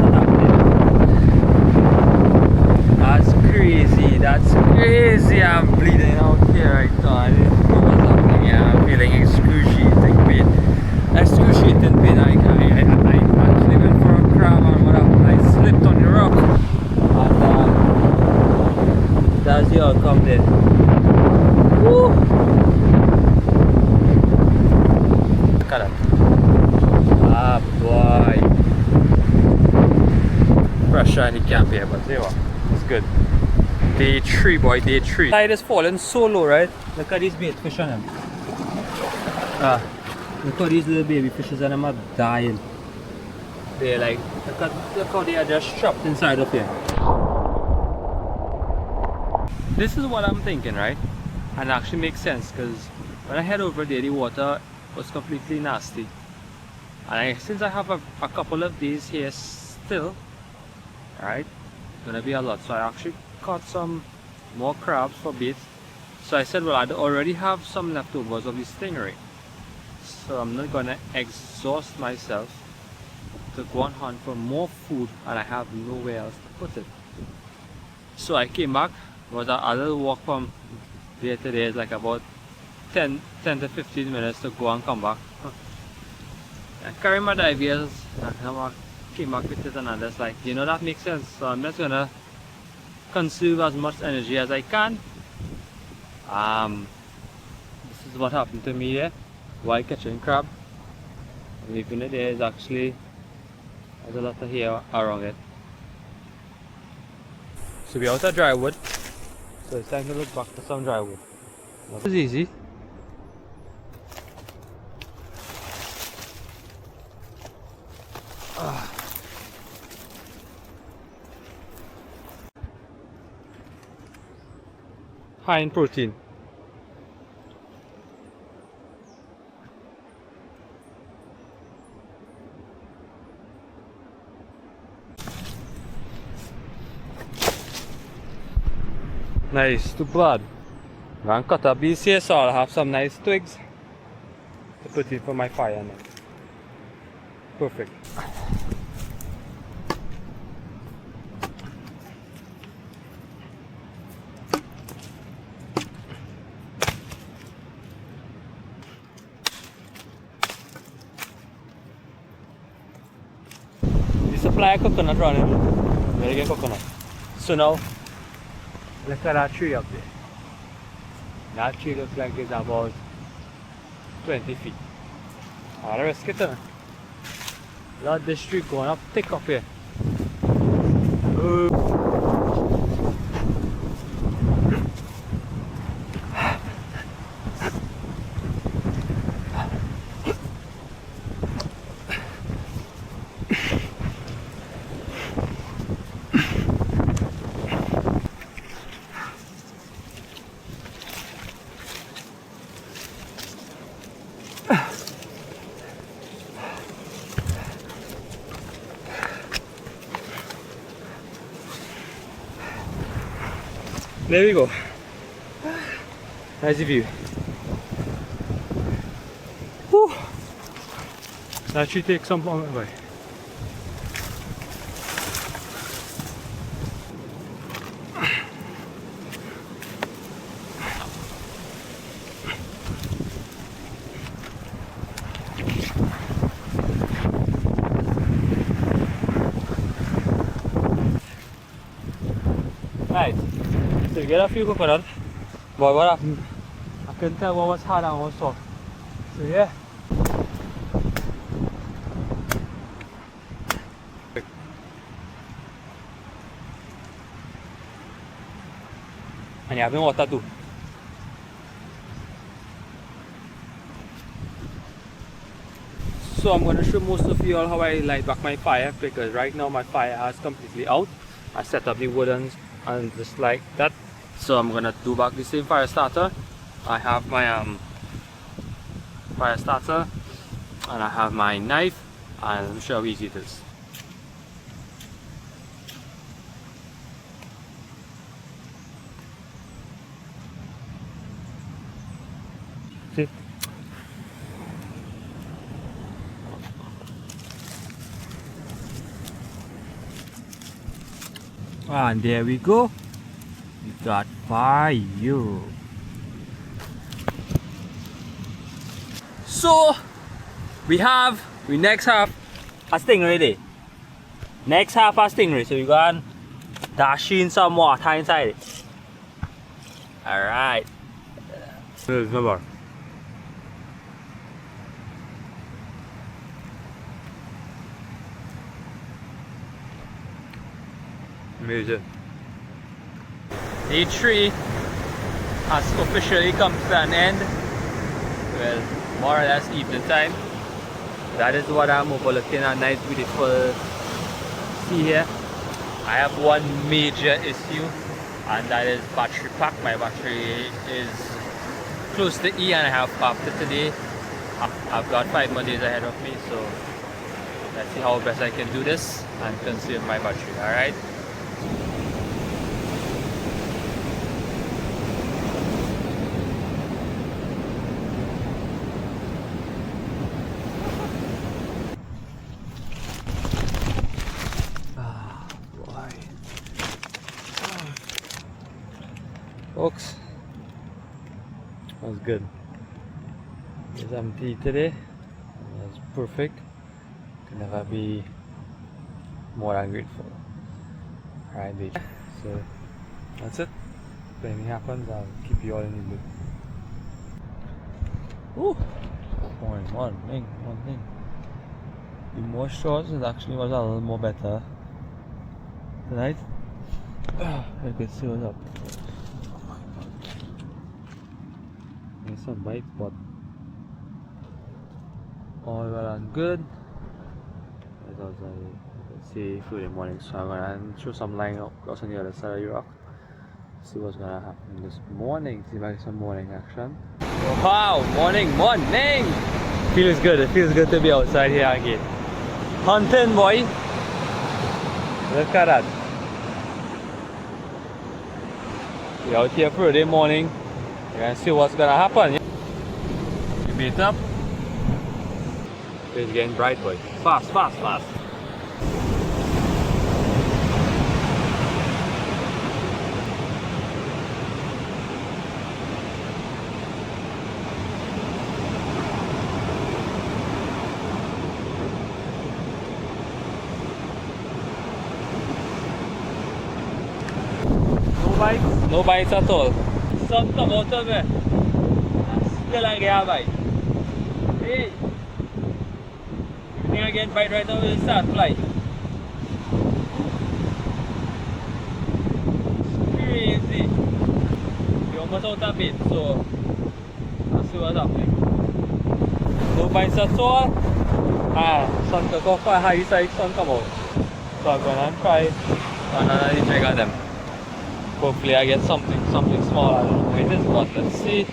That's crazy, that's crazy. I'm bleeding out here right now. I didn't know what's happening here. I'm feeling excruciating pain. Excruciating pain. I actually went for a crab, and I slipped on the rock. That's the outcome there. Woo! Look at that. Ah, boy. Pressure in the camp here, but see what? It's good. Day 3, boy, day 3. Tide is falling so low, right? Look at these bait fish on them. Look at these little baby fishes, and them are dying. They're like, look how they are just trapped inside of here. This is what I'm thinking, right? And it actually makes sense, because when I head over there, the water was completely nasty. And since I have a couple of days here still, right, gonna be a lot. So I actually caught some more crabs for bait. So I said, well, I already have some leftovers of the stingray, so I'm not gonna exhaust myself to go and hunt for more food, and I have nowhere else to put it. So I came back. Was a little walk from there to there, is like about 10 to 15 minutes to go and come back. I carry my dive gears and I came back with it, and I'm just like, you know, that makes sense. So I'm just gonna conserve as much energy as I can. This is what happened to me here while catching crab. Leaving it there is actually, there's a lot of hair around it. So we're out of dry wood, so it's time to look back for some dry wood. This is easy. High in protein. Nice, too bad. I'm gonna cut up these here so I'll have some nice twigs to put in for my fire now. Perfect. The supply of coconut running. Very good coconut. So now, look at that tree up there. That tree looks like it's about 20 feet. I'll risk it. Look at this tree going up thick up here. There we go. Nice view. Whew. That should take some time away. Right. So we get a few coconuts, but what happened, I couldn't tell what was hard and what was soft. So yeah. And you have water too. So I'm going to show most of you all how I light back my fire, because right now my fire is completely out. I set up the woodens and just like that. So I'm gonna do back the same fire starter. I have my fire starter and I have my knife, and I'm sure how easy it is. See? And there we go. We got fire. So we next have a stingray there. Next half a stingray. So we gonna dash in some water inside it. Alright. There's no more. Amazing. Day 3 has officially come to an end. Well, more or less evening time. That is what I'm overlooking, a nice beautiful sea here. I have one major issue, and that is battery pack. My battery is close to E, and I have after today I've got 5 more days ahead of me, so let's see how best I can do this and conserve my battery. Alright. Folks, that was good. It's empty today. It's perfect. Can never be more than grateful. Alright, so that's it. If anything happens, I'll keep you all in the loop. Ooh, morning. The more shots it actually was a little more better tonight. I could see what's up. There's some bites, but all well and good. As I see through the morning, so I'm gonna throw some line up across on the other side of the rock. See what's gonna happen this morning. See if I get some morning action. Wow, morning! Feels good. It feels good to be outside here again. Hunting, boy. Look at that. We're out here for Friday morning. We're gonna see what's gonna happen. You beat up. It's getting bright, boy. Fast. No bites at all. Sun come out of it. Still I get a bite. Hey! You think I get bite right now will start fly. Crazy. We almost out of bait, so let's see what's happening. No bites at all. Sun took off a high side, sun come out. So I'm gonna try another drink at them. Hopefully I get something small. I don't know what it is, but let's see.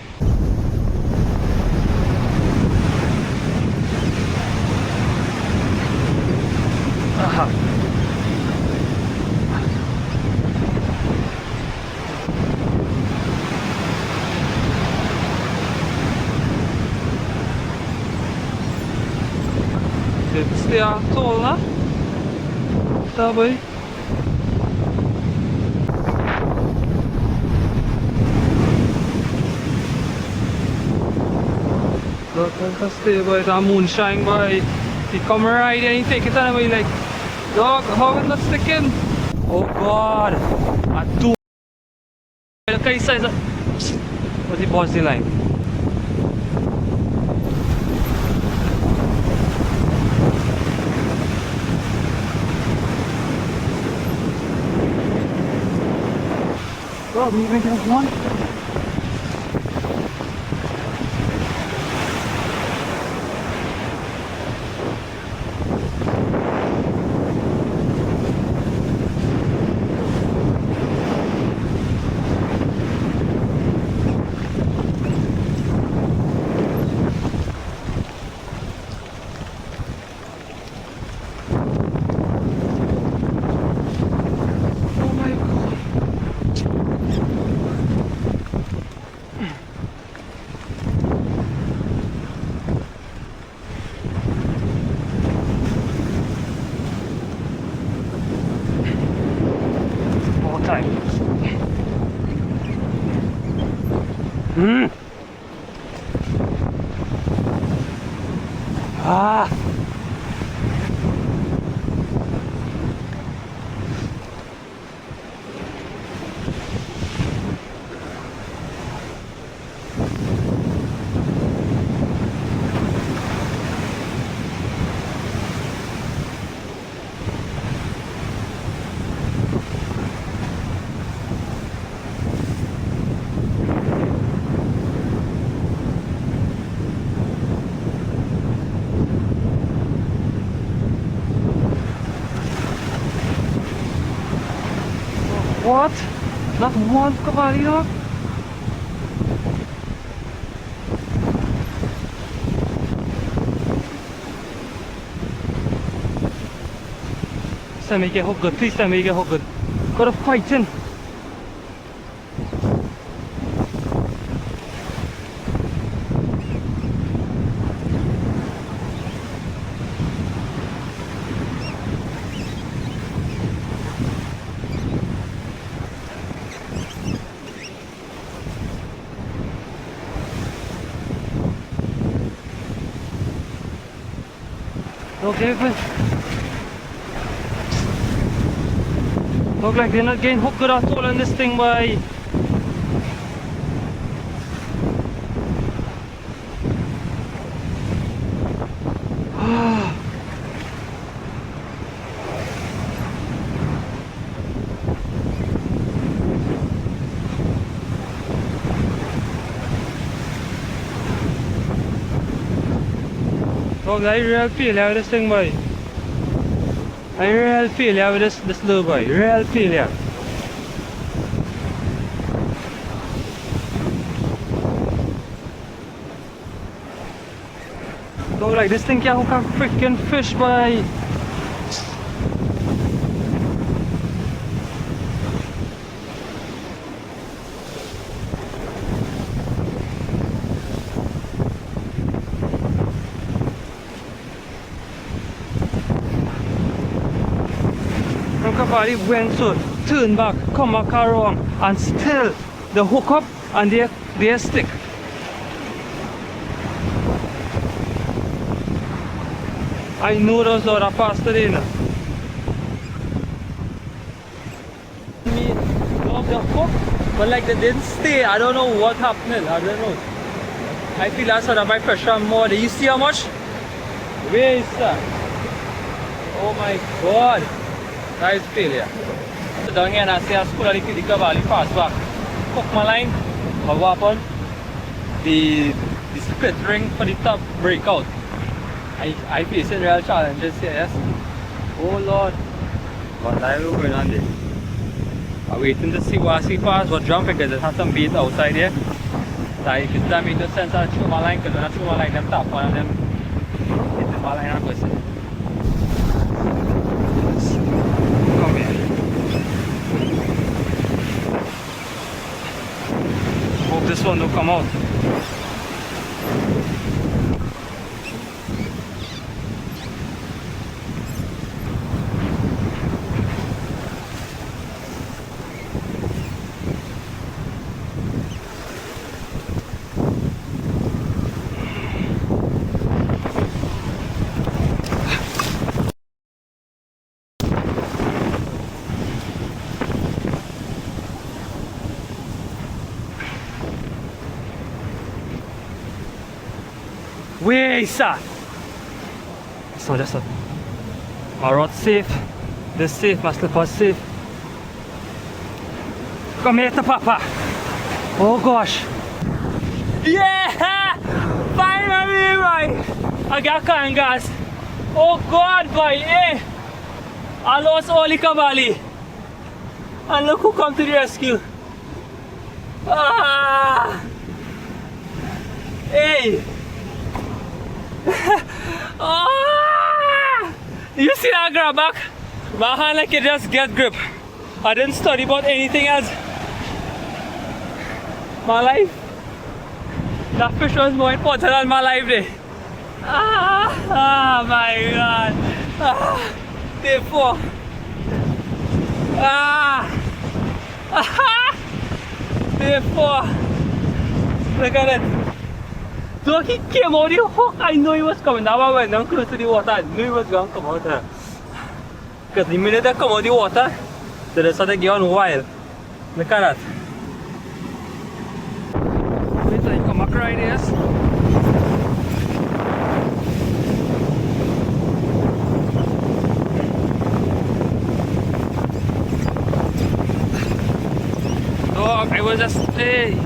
It's the tall, huh? That way. Look, I stay by that moonshine, boy. He come right and he take it on me like, dog, how is that sticking? Oh God, I do. Look at his size. What's the bossy line? God, we even have one. What? Not one caballo? Please let me get hooked good. Please let me get hooked good. Gotta fight in. Okay, but look like they're not getting hooked at all on this thing, boy. Oh, I real failure with this thing, boy. I real failure with this little boy. Real failure. Look like this thing can hook a freaking fish, boy. Somebody went so turn back, come back around, and still the hook up and they stick. I know those other parts today, you know. Me off the hook, but like they didn't stay. I don't know what happened. I don't know. I feel that's under my pressure more. Do you see how much? Where is that? Oh my God. That is failure. So down here and I see a school of the Cavalli pass back. Hook my line, but what happened? The split ring for the top break out. I facing real challenges here, yes. Oh Lord. But I will going on there. I'm waiting to see what I see pass, but jump because it has some bait outside here. So if it's that make no sense I'll throw my line, because when I throw my line, them top one of them hit my line and go see. Come here. Hope this one don't come out. Where is that? So that's a my rod safe. This safe, my slippers safe. Come here to Papa. Oh gosh. Yeah! Finally, boy! I got kangas. Oh God, boy! Eh! I lost all the Cavalli. And look who come to the rescue. Ah! Hey! Oh! You see that grab back? My hand like it just get grip. I didn't study about anything else. My life. That fish was more important than my life day. Ah, my God. Ah, day 4. Day 4. Look at it. So he came out the hook. I knew he was coming. Now I went down close to the water. I knew he was going to come out there. Because the minute I come out the water, so they started getting wild. Look at that. Wait till you come back right here. Oh, I was just, hey.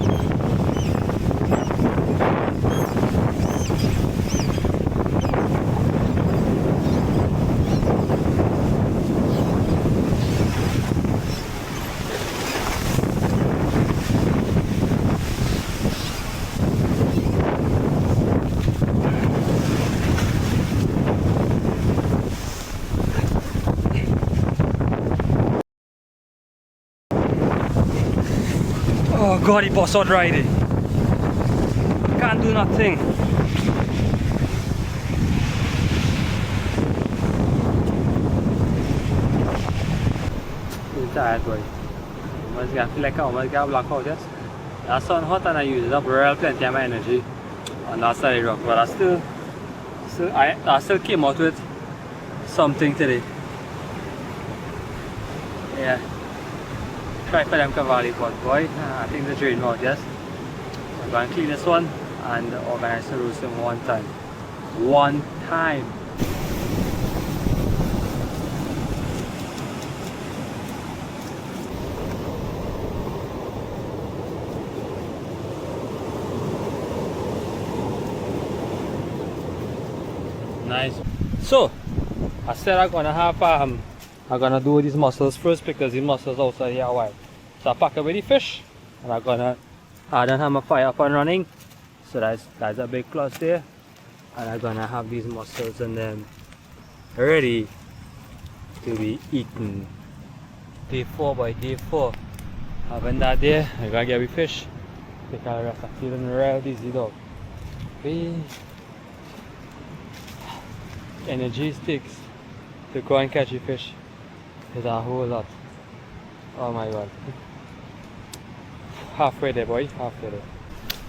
Oh God, he bust out riding. Can't do nothing. I'm tired, boy. I feel like I almost got blackout, yes. That's sun hot and I use up real plenty of my energy on that side of the rock, but I still came out with something today. Yeah. Try for them cavalli, but boy, I think the drain out, yes. So I'm going to clean this one and organize the roasting one time. One time. Nice. So, I said I'm gonna have I'm gonna do these mussels first because these mussels also here a while. So I pack away the fish and I'm gonna I don't have my fire up and running. So that's a big plus there. And I'm gonna have these mussels and then ready to be eaten. Day 4 by day 4. Having that there, I'm gonna get the fish. Take a rest. I'm feeling real dizzy dog. Energy sticks to go and catch a fish is a whole lot. Oh my god. Halfway there, boy, halfway there.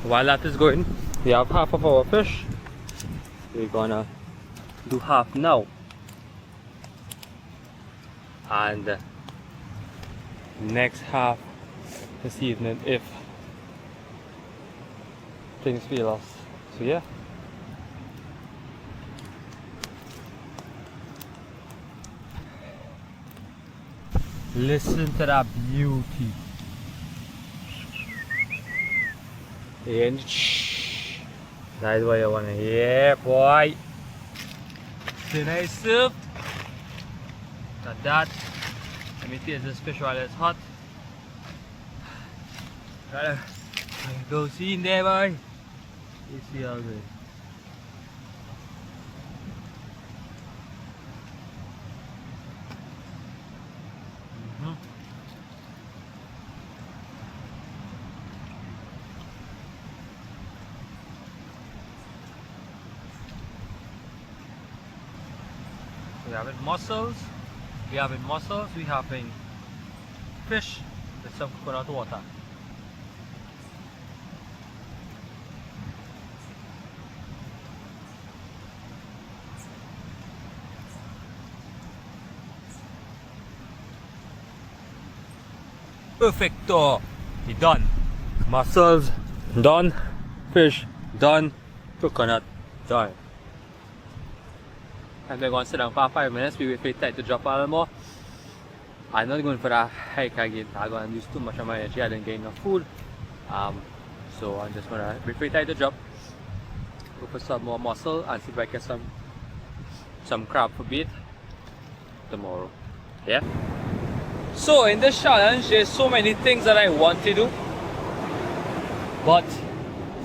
While that is going, we have half of our fish. We're gonna do half now. And next half this evening if things fail us. So yeah. Listen to that beauty. And that's what I want to hear, boy. See nice soup. Got that. Let me taste this fish while it's hot. Gotta go see in there, boy. You see how good. We have mussels, we have fish with some coconut water. Perfecto! We done. Mussels done, fish done, coconut done. And we're going to sit down for 5 minutes. We wait for the tide to drop a little more. I'm not going for that hike again. I'm going to use too much of my energy. I didn't get enough food. So I'm just going to wait for the tide to drop. Go for some more mussel and see if I get some crab for bait tomorrow. Yeah. So in this challenge, there's so many things that I want to do. But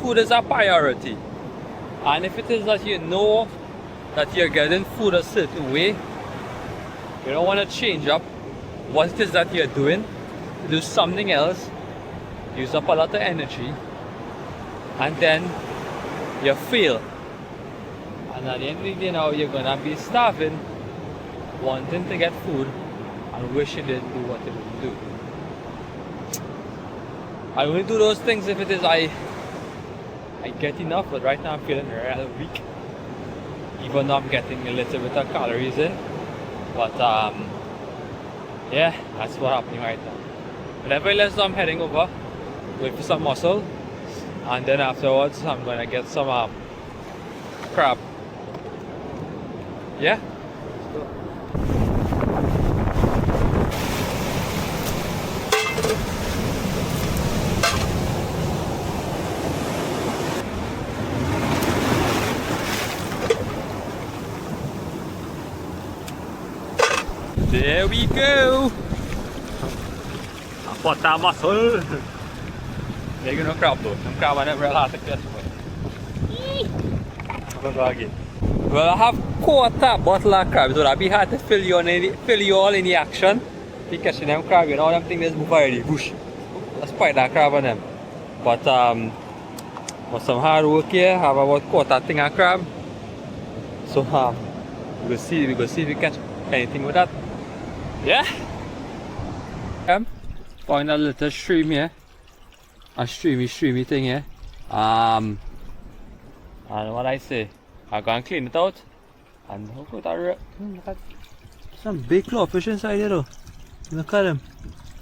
food is a priority. And if it is that you know that you're getting food a certain way, you don't want to change up what it is that you're doing to do something else, use up a lot of energy, and then you fail. And at the end of the day now, you're gonna be starving, wanting to get food, and wish you didn't do what you didn't do. I only do those things if it is I get enough, but right now I'm feeling real weak. Even though I'm getting a little bit of calories in, but yeah, that's what's happening right now. Whenever I let I'm heading over, wait for some mussel, and then afterwards I'm gonna get some crab. Yeah. There we go! I put that mussel! They're gonna crab though. Some crab I never really had to catch. Well, I have quarter bottle of crab, so that'd be hard to fill you all in the action. Be catching them crab, you know, them things just move already. Whoosh! Let's fight that crab on them. But with some hard work here, I have about quarter thing of crab. So we go see if we catch anything with that. Yeah. Find a little stream here. A streamy thing here. And what I say, I'm gonna clean it out And look at that, look at some big clawfish inside here though. Look at them.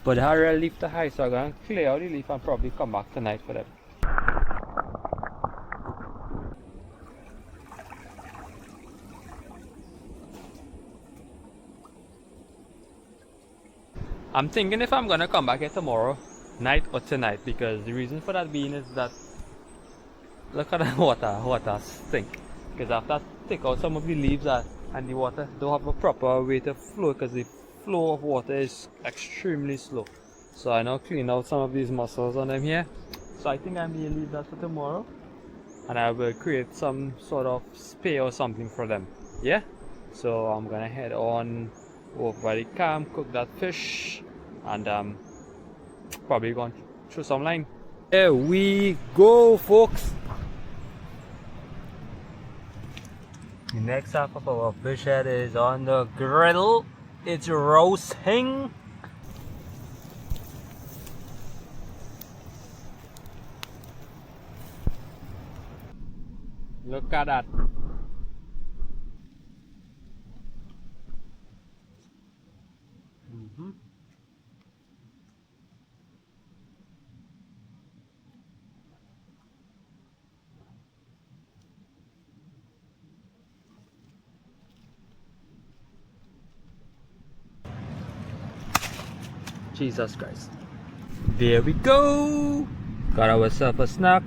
But I really leave the high, so I'm going to clear out the leaf and probably come back tonight for them. I'm thinking if I'm gonna come back here tomorrow night or tonight, because the reason for that being is that look at the water stink. Because after I take out some of the leaves and the water don't have a proper way to flow, because the flow of water is extremely slow. So I now clean out some of these mussels on them here. So I think I may leave that for tomorrow, and I will create some sort of spay or something for them. Yeah. So I'm gonna head on over by the camp, cook that fish, and probably going to throw some line. There we go, folks. The next half of our fish head is on the griddle. It's roasting. Look at that. Jesus Christ. There we go. Got ourselves a snack.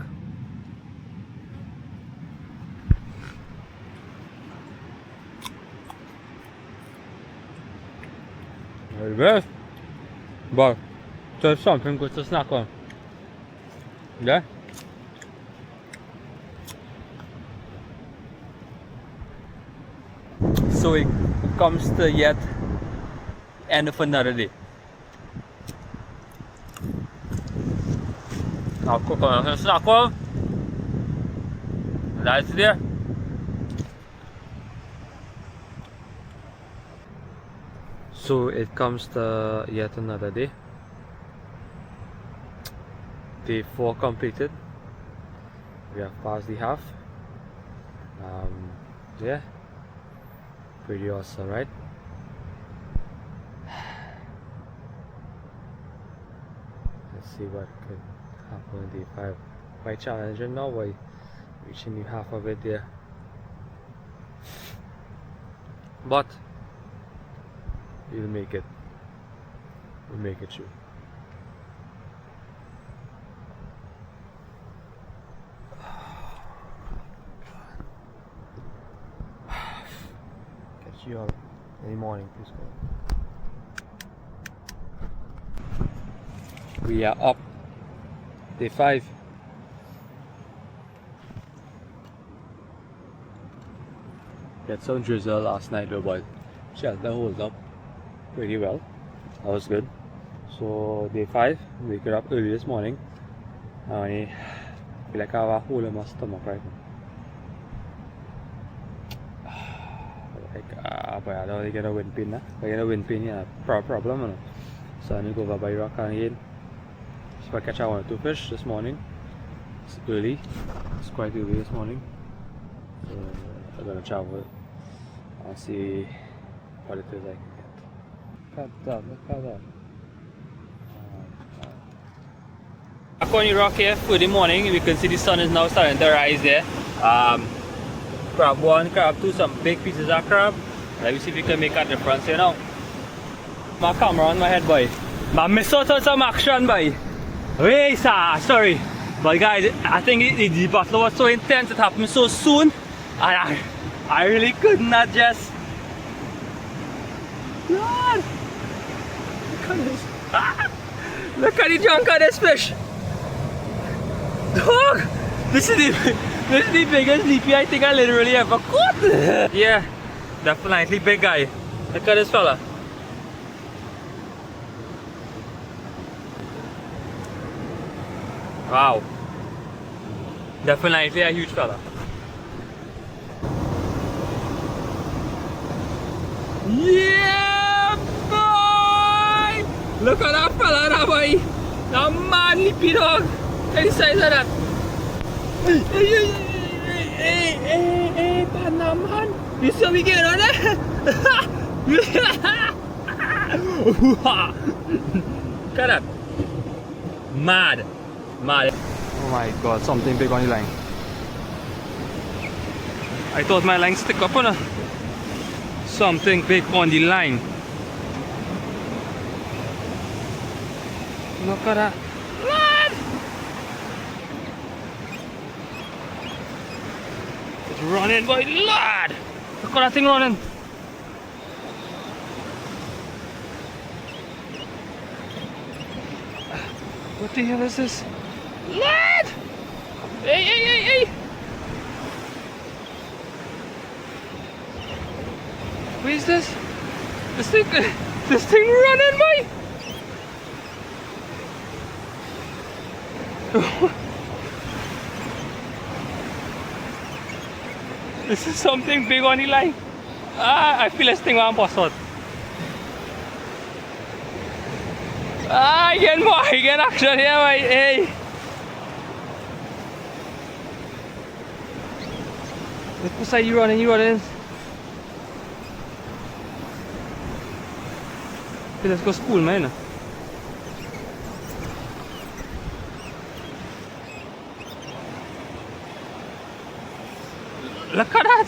Very best. But there's something good to snack on. Yeah? So it comes to yet end of another day. I'll cook on a snack one. That's there. So it comes to yet another day. Day 4 completed. We have passed the half. Yeah, pretty awesome, right? Let's see what could happen in day 5. Quite challenging now by reaching the half of it there, but we'll make it. We'll make it through. Catch you all in the morning, please go. We are up. Day 5. Get some drizzle last night though, but shelter holds up pretty well. That was good. So day 5, wake it up early this morning. I feel like I have a hole in my stomach right now. But I don't really get a wind pain. If I get a wind pain, yeah, problem. So I need to go over by rock again. So I catch 1 or 2 fish this morning. It's early. It's quite early this morning. So I'm gonna travel and see what it is I can get. Look at that, look at that. Back on the rock here for the morning, we can see the sun is now starting to rise there. Crab 1, crab 2, some big pieces of crab. Let me see if we can make a difference here now. My camera on my head, boy. I missed out on some action, boy. Wait, sorry. But guys, I think the battle was so intense, it happened so soon. And I really could not just... God! Look at this. Look at the junk of this fish. Dog! This is the biggest leapy I think I literally ever caught. Yeah, definitely big guy. Look at this fella. Wow. Definitely a huge fella. Yeah, boy! Look at that fella, that boy. That mad leapy dog. Look at the size of that. Hey, bad man. You see how we getting on there? Look at that. Mad. Mad. Oh my god, something big on the line. I thought my line stick up on a something big on the line. Look at that. Lad! It's running, boy, lad! Look at that thing running. What the hell is this? Lad! Hey, hey, hey, hey! What is this? This thing running, boy! This is something big on the line. Ah, I feel this thing on pass out. Ah, again more, again action here, boy. Hey! Let's say you running. Okay, let's go school, man. Look at that!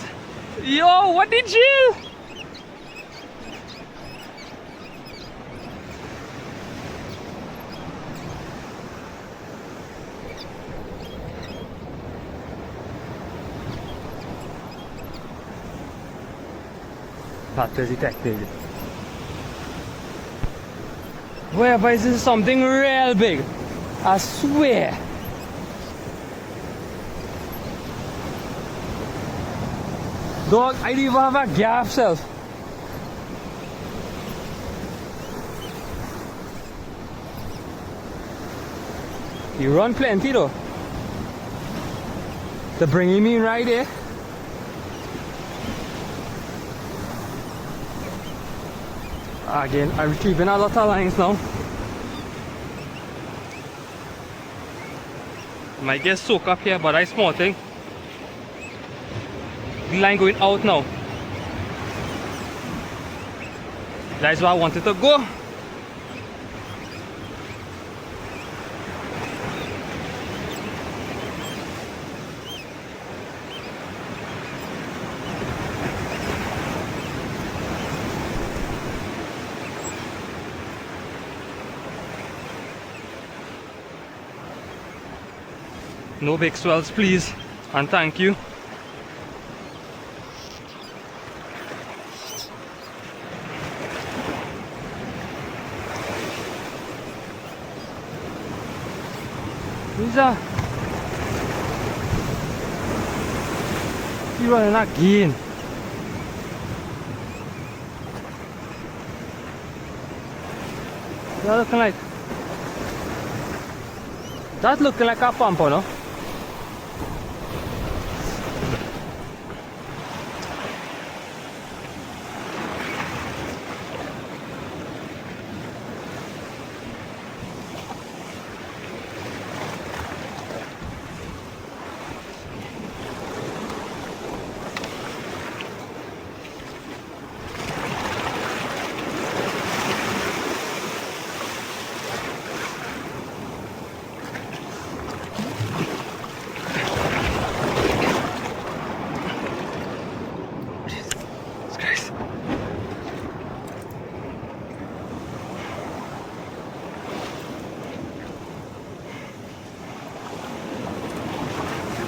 Yo, what did you? That is detected. Whereby this is something real big. I swear. Dog, I didn't even have a gap self. You run plenty though. They're bringing me in right there. Again, I'm retrieving a lot of lines now. Might get soaked up here, but I small thing. The line going out now. That's where I wanted to go. No big swells, please, and thank you. Lisa, you running again? That looking like a pump, no?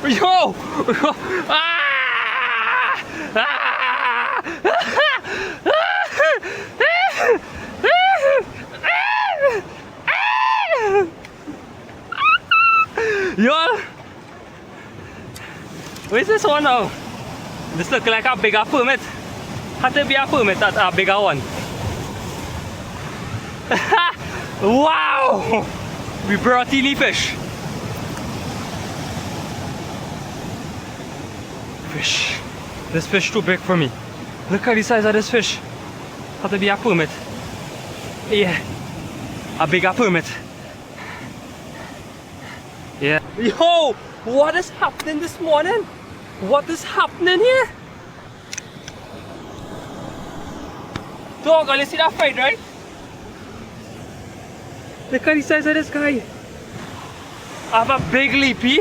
Yo! Ah! Ah! Yo! Where's this one now? This looks like a bigger permit. Had to be a permit, that a bigger one. Wow! We brought in the fish. Fish. This fish too big for me. Look at the size of this fish. Had to be a permit. Yeah. A bigger permit. Yeah. Yo! What is happening this morning? What is happening here? Dog, you see that fight, right? Look at the size of this guy. I have a big leapy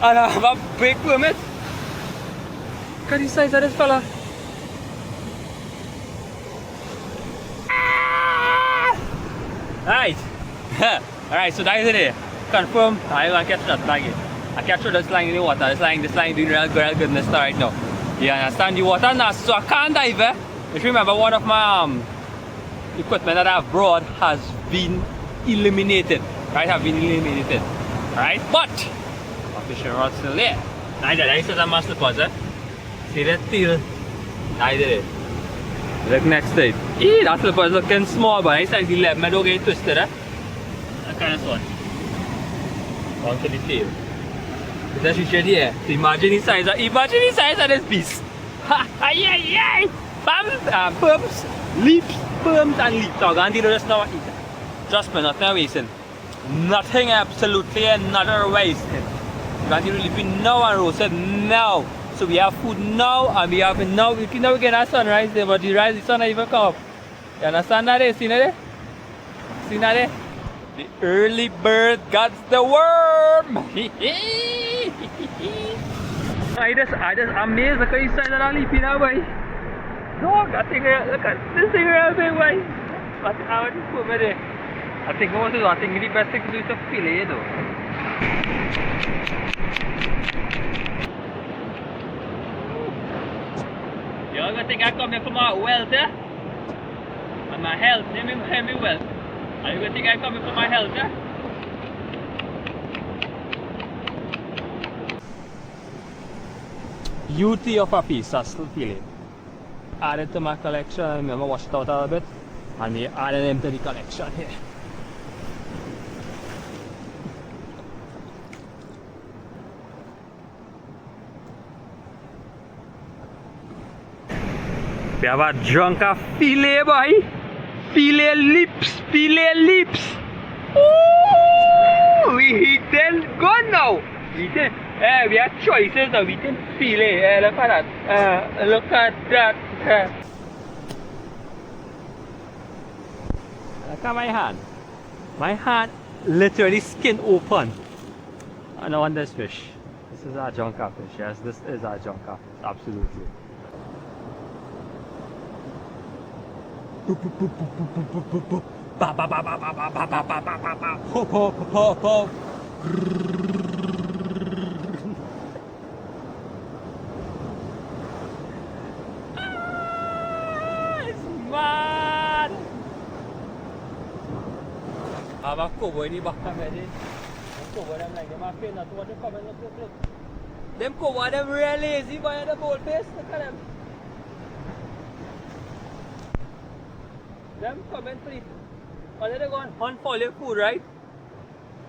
and I have a big permit. Look at the size of this fella. Right. Alright, so that is it. Confirm. I will catch that line. I catch this line in the water. This line doing real good in the star right now. You understand? The water now, so I can't dive. If you remember, one of my equipment that I've brought has been eliminated. Right? Have been eliminated. Right? But my fishing rod's still there. I did. I said I must deposit. See that till? I did it. Look next to it. Eee, that slipper is looking small, but I said the left. I don't get twisted. That kind of one. Onto the tail. That's what you here. So imagine the size of this beast. Ha! Ay! Bam! Bumps, leaps, bumps, and leaps. So I'm going to do this now. Trust me, nothing wasting. Nothing absolutely, another wasting. We're going to do leaping now and roasted now. So we have food now and we have now. We can get a sunrise there, but the sun not even come up. You understand that? See that? See that? The early bird got the worm. I just amazed. Look at the size of that leaping now, boy. Dog, look at this thing real big, boy. But I want to put me there. I think the best thing to do is to fillet it though. You're gonna think I come here for my wealth, eh? And my health, hear me well. Are you gonna think I come here for my health, eh? Beauty of a piece, I still feel it. Added to my collection, I remember washed it out a little bit. And we added them to the collection here. We have a drunker filet, boy. Filet lips. Ooh, we eating good now. We have choices now. We can filet. Look at that. Look at that. Look at my hand. My hand literally skin open. And I want this fish. This is our junker fish. Yes, this is our junker fish. Absolutely. Ba ba ba ba ba ba ba ba ba ba ba. Hop hop hop hop. It's mad. Have a cowboy di back of me. Cowboy them like them are fair not to want to come and look. Them cowboy them real lazy boy at the bold face. Look at them. Them coming for the, or they go and hunt for their food, right?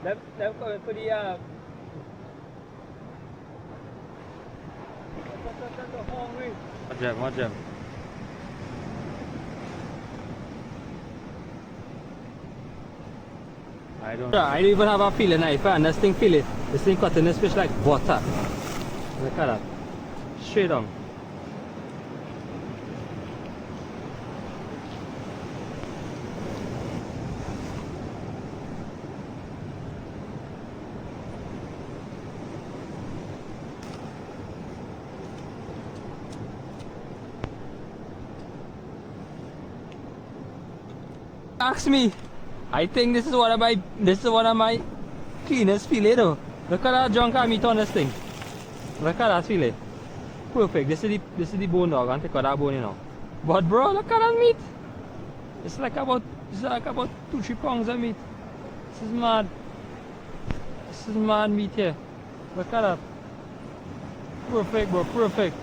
Them coming for the hungry. Watch them. I don't even have a fillet knife, and this thing fillet. This thing cutting this fish like butter. Look at that. Straight on. Ask me. I think this is one of my cleanest fillet though. Look at that junker meat on this thing. Look at that fillet. Perfect. This is the bone dog. I'm take out that bone, you know. But bro, look at that meat. It's like about 2-3 pounds of meat. This is mad. This is mad meat here. Look at that. Perfect, bro. Perfect.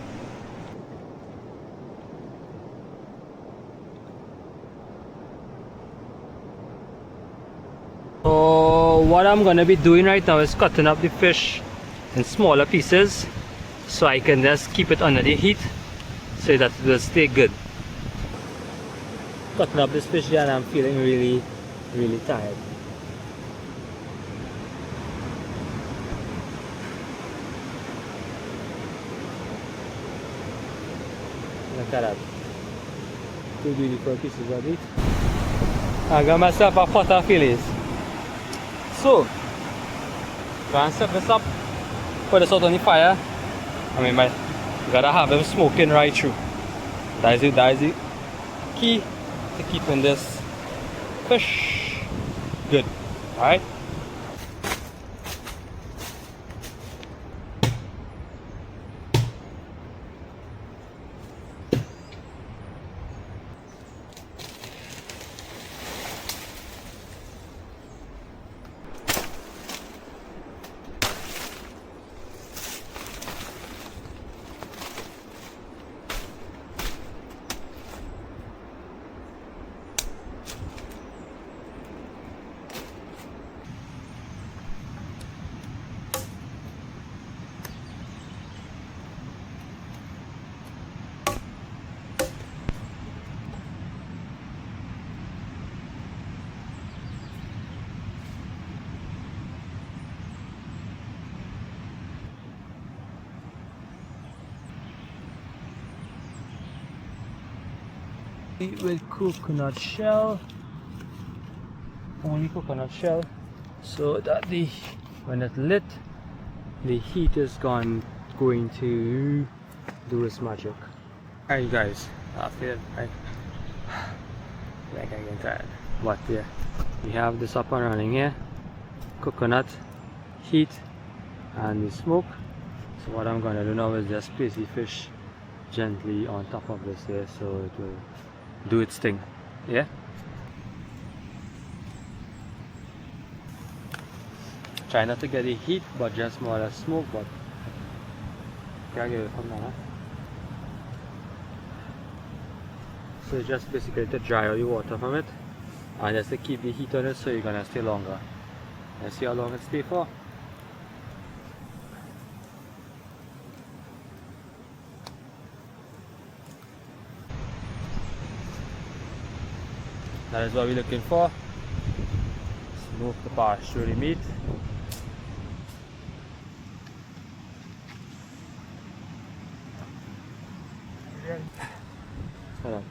So what I'm gonna be doing right now is cutting up the fish in smaller pieces so I can just keep it under the heat so that it will stay good. Cutting up this fish here and I'm feeling really tired. Look at that. two beautiful pieces of meat. I got myself a pot of fillets. So, gonna set this up, put this out on the fire. I mean, gotta have them smoking right through. That is the key to keeping this fish good. Alright? With coconut shell, only coconut shell, so that when it's lit, the heat is going to do its magic. Alright guys, after it, like I get tired, but yeah, we have this up and running here, coconut, heat and the smoke. So what I'm going to do now is just place the fish gently on top of this here so it will do its thing. Yeah, try not to get the heat but just more or less smoke, but can't get it from now. So it's just basically to dry out the water from it and just to keep the heat on it so you're gonna stay longer. Let's see how long it stays for. That is what we're looking for. Smoke the pasture meat. Hold on.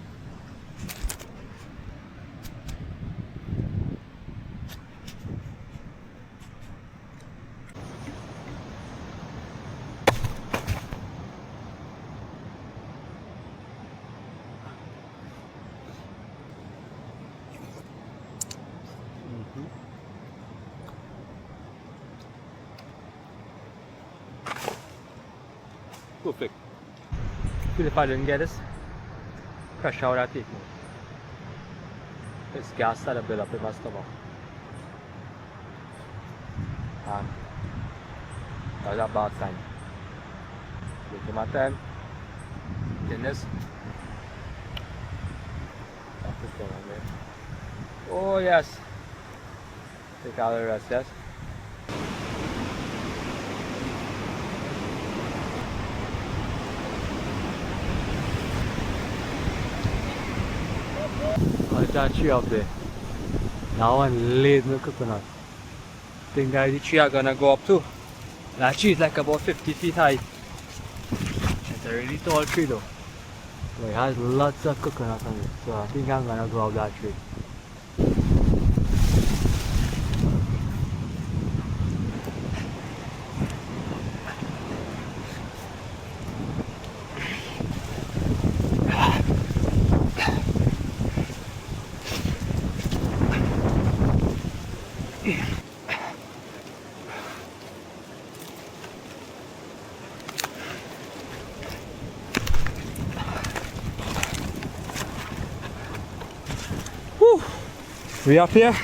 Perfect. Feel if I didn't get this, pressure out I take more. This gas started to build up in my stomach. And that's a bad sign. Taking my time. Getting this. That's this thing on there. Oh yes. Take out the rest, yes. That tree up there. Now I'm laden with coconut. I think that the tree are gonna go up too. That tree is like about 50 feet high. It's a really tall tree though. So it has lots of coconut on it. So I think I'm gonna go up that tree. Whew. We up here?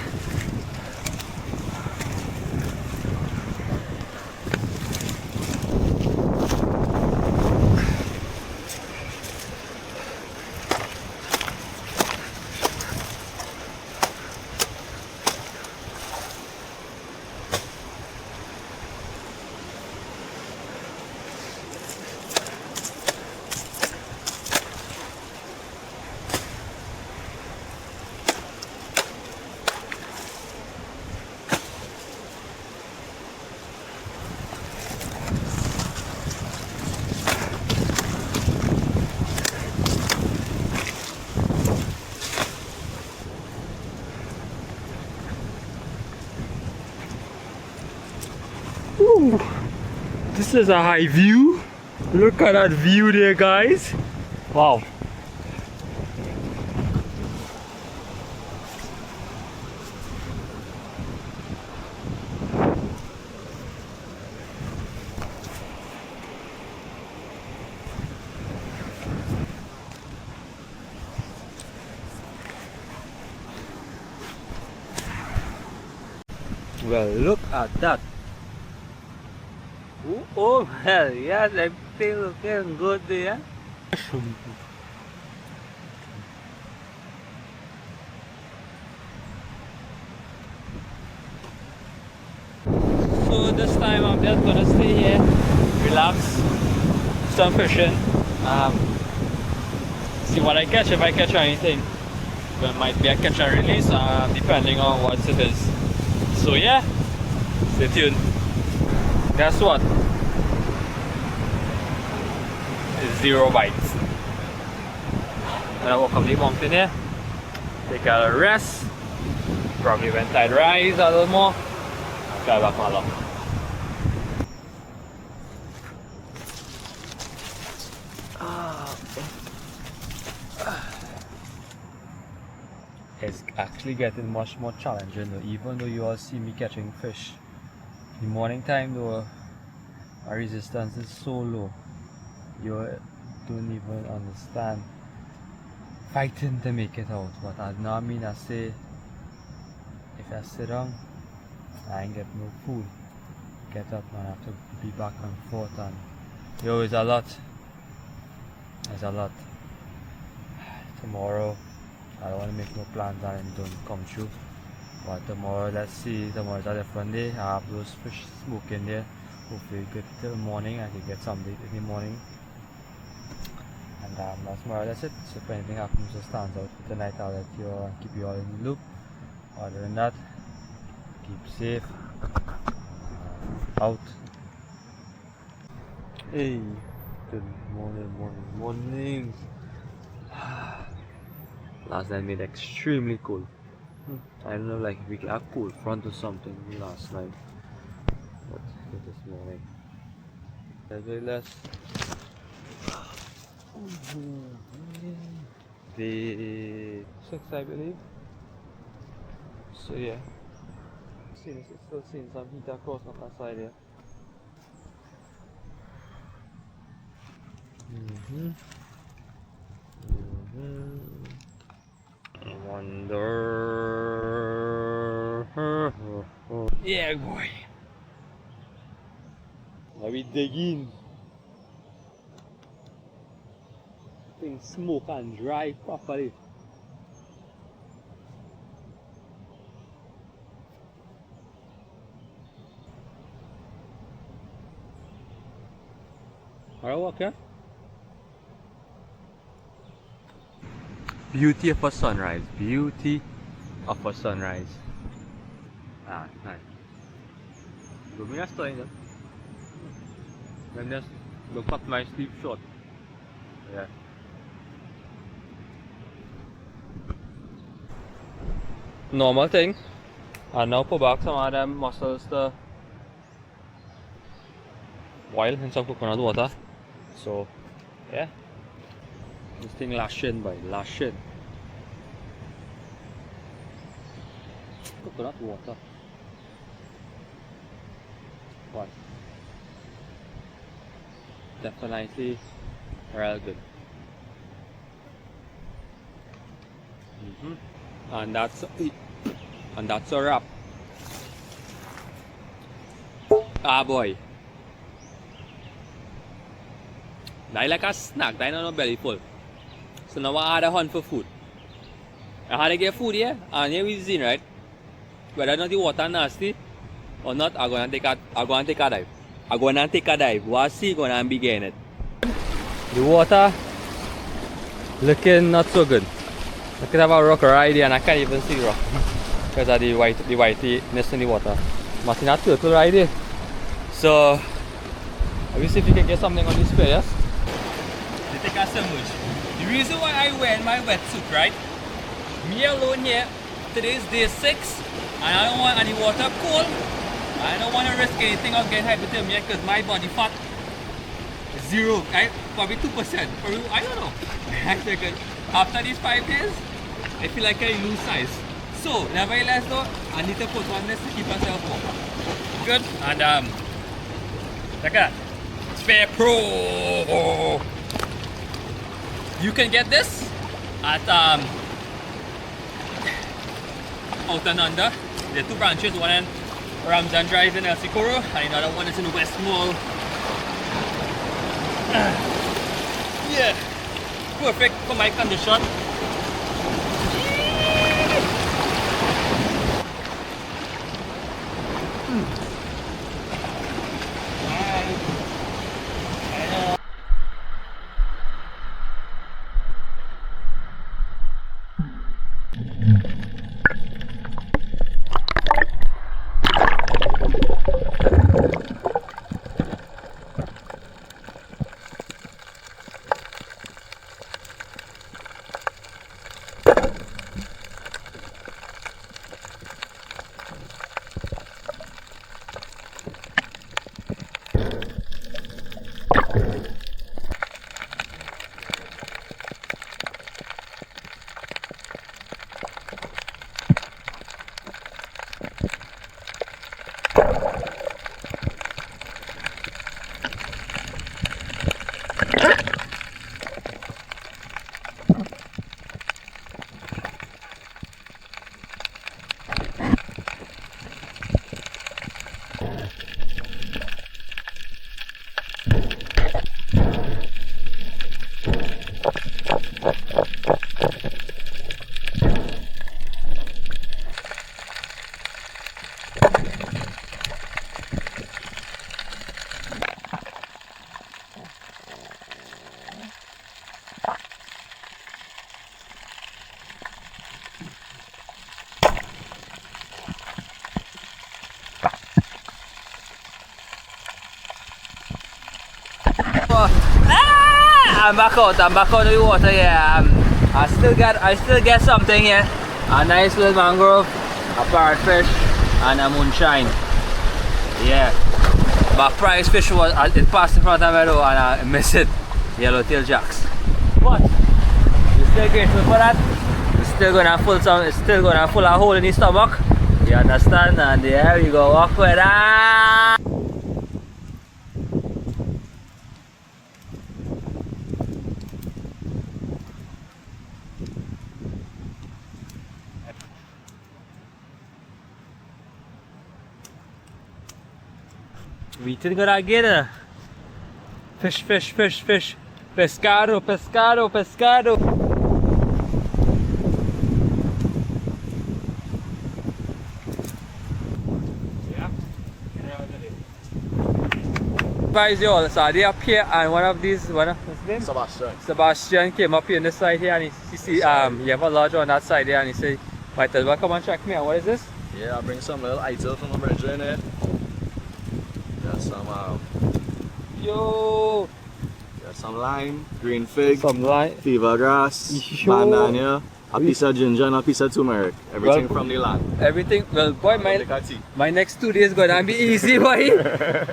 This is a high view. Look at that view there, guys. Wow. Well, look at that. Oh, hell yes, I'm still looking good there. So this time I'm just gonna stay here, relax, some fishing, see what I catch, if I catch anything. There might be a catch and release, depending on what it is. So yeah, stay tuned. Guess what? It's 0 bites. And I walk up the mountain here, take a rest, probably when tide rise a little more, try back my luck. It's actually getting much more challenging though, even though you all see me catching fish. In the morning time though, our resistance is so low, you don't even understand fighting to make it out. But I know, I mean, I say, if I sit down, I ain't get no food, get up and I have to be back and forth, and yo, it's a lot. It's a lot. Tomorrow, I don't want to make no plans and it don't come true. But tomorrow, let's see, tomorrow's a different day. I have those fish smoking there. Hopefully good till morning, I can get some bait in the morning. And that's more or less it. So if anything happens or stands out for tonight, I'll let you keep you all in the loop. Other than that, keep safe. Out. Hey, good morning. Last night made extremely cold. I don't know, like if we got a cold front or something last night. But this morning, there's very less. Day 6, I believe. So yeah, still seeing some heat across on that side here. I wonder. Yeah, boy. Now we dig in. Things smoke and dry properly. Alright, okay. Beauty of a sunrise. Beauty of a sunrise. Ah, nice. Give me a story then. Let me just look at my sleep shot. Yeah. Normal thing. And now put back some of them mussels to boil in some coconut water. So, yeah. This thing lashing, boy, lashing. Coconut water. What? Definitely real good. And that's a wrap. Ah boy. I like a snack, I don't know belly full. So now I had a hunt for food. I had to get food here, and here we see, right? Whether or not the water nasty or not, I'm gonna take a dive. I'm gonna take a dive. We'll see, gonna be getting it. The water looking not so good. I could have a rock right there and I can't even see rock because of the whiteness in the water. Martin, a turtle right there. So I will see if you can get something on this place. They take a submerge. The reason why I wear my wetsuit, right? Me alone here, today's day 6 and I don't want any water cold. I don't want to risk anything of getting hypothermia because my body fat is 0, right? Probably 2%. Probably, I don't know. After these 5 days, I feel like I lose size. So, nevertheless though, I need to put on this to keep myself warm. Good? And look at that. Spare Pro! You can get this at Out and Under. There are 2 branches, one in Ramzan Drive in El Socorro and another one is in West Mall. Yeah, perfect for my condition. I'm back out of the water here. I still get something here. A nice little mangrove, a parrotfish, and a moonshine. Yeah. But prize fish was it passed in front of me though and I missed it. Yellowtail jacks. But we're still grateful for that. It's still gonna full a hole in the stomach. You understand? And there you go, walk with that. We didn't gonna get it. Fish. Pescado. Yeah. Guys, y'all, so they up here and what's his name? Sebastian came up here on this side here and he see you have a lodge on that side here and he say, might as well come and check me out. What is this? Yeah, I bring some little ital from my brother in here. Got some Yo! got some lime, green fig, Some lime. fever grass, Yo. banana, a piece of ginger and a piece of turmeric. Everything Well, from the land. Everything, well boy, my next 2 days gonna be easy, boy.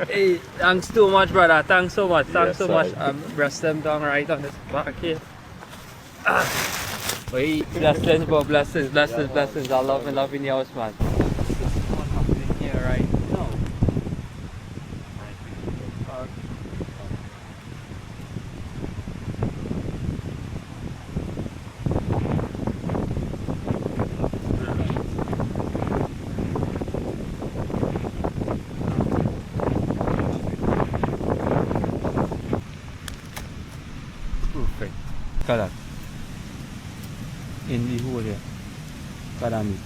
Hey, thanks too much, brother. Thanks so much. Thanks Yes, so much. sir. Rest them down right on this back here. Wait, blessings, bro. Blessings. I love in your house, man. This is what's happening here right now. Perfect. Look at that. In the hole here. Karami.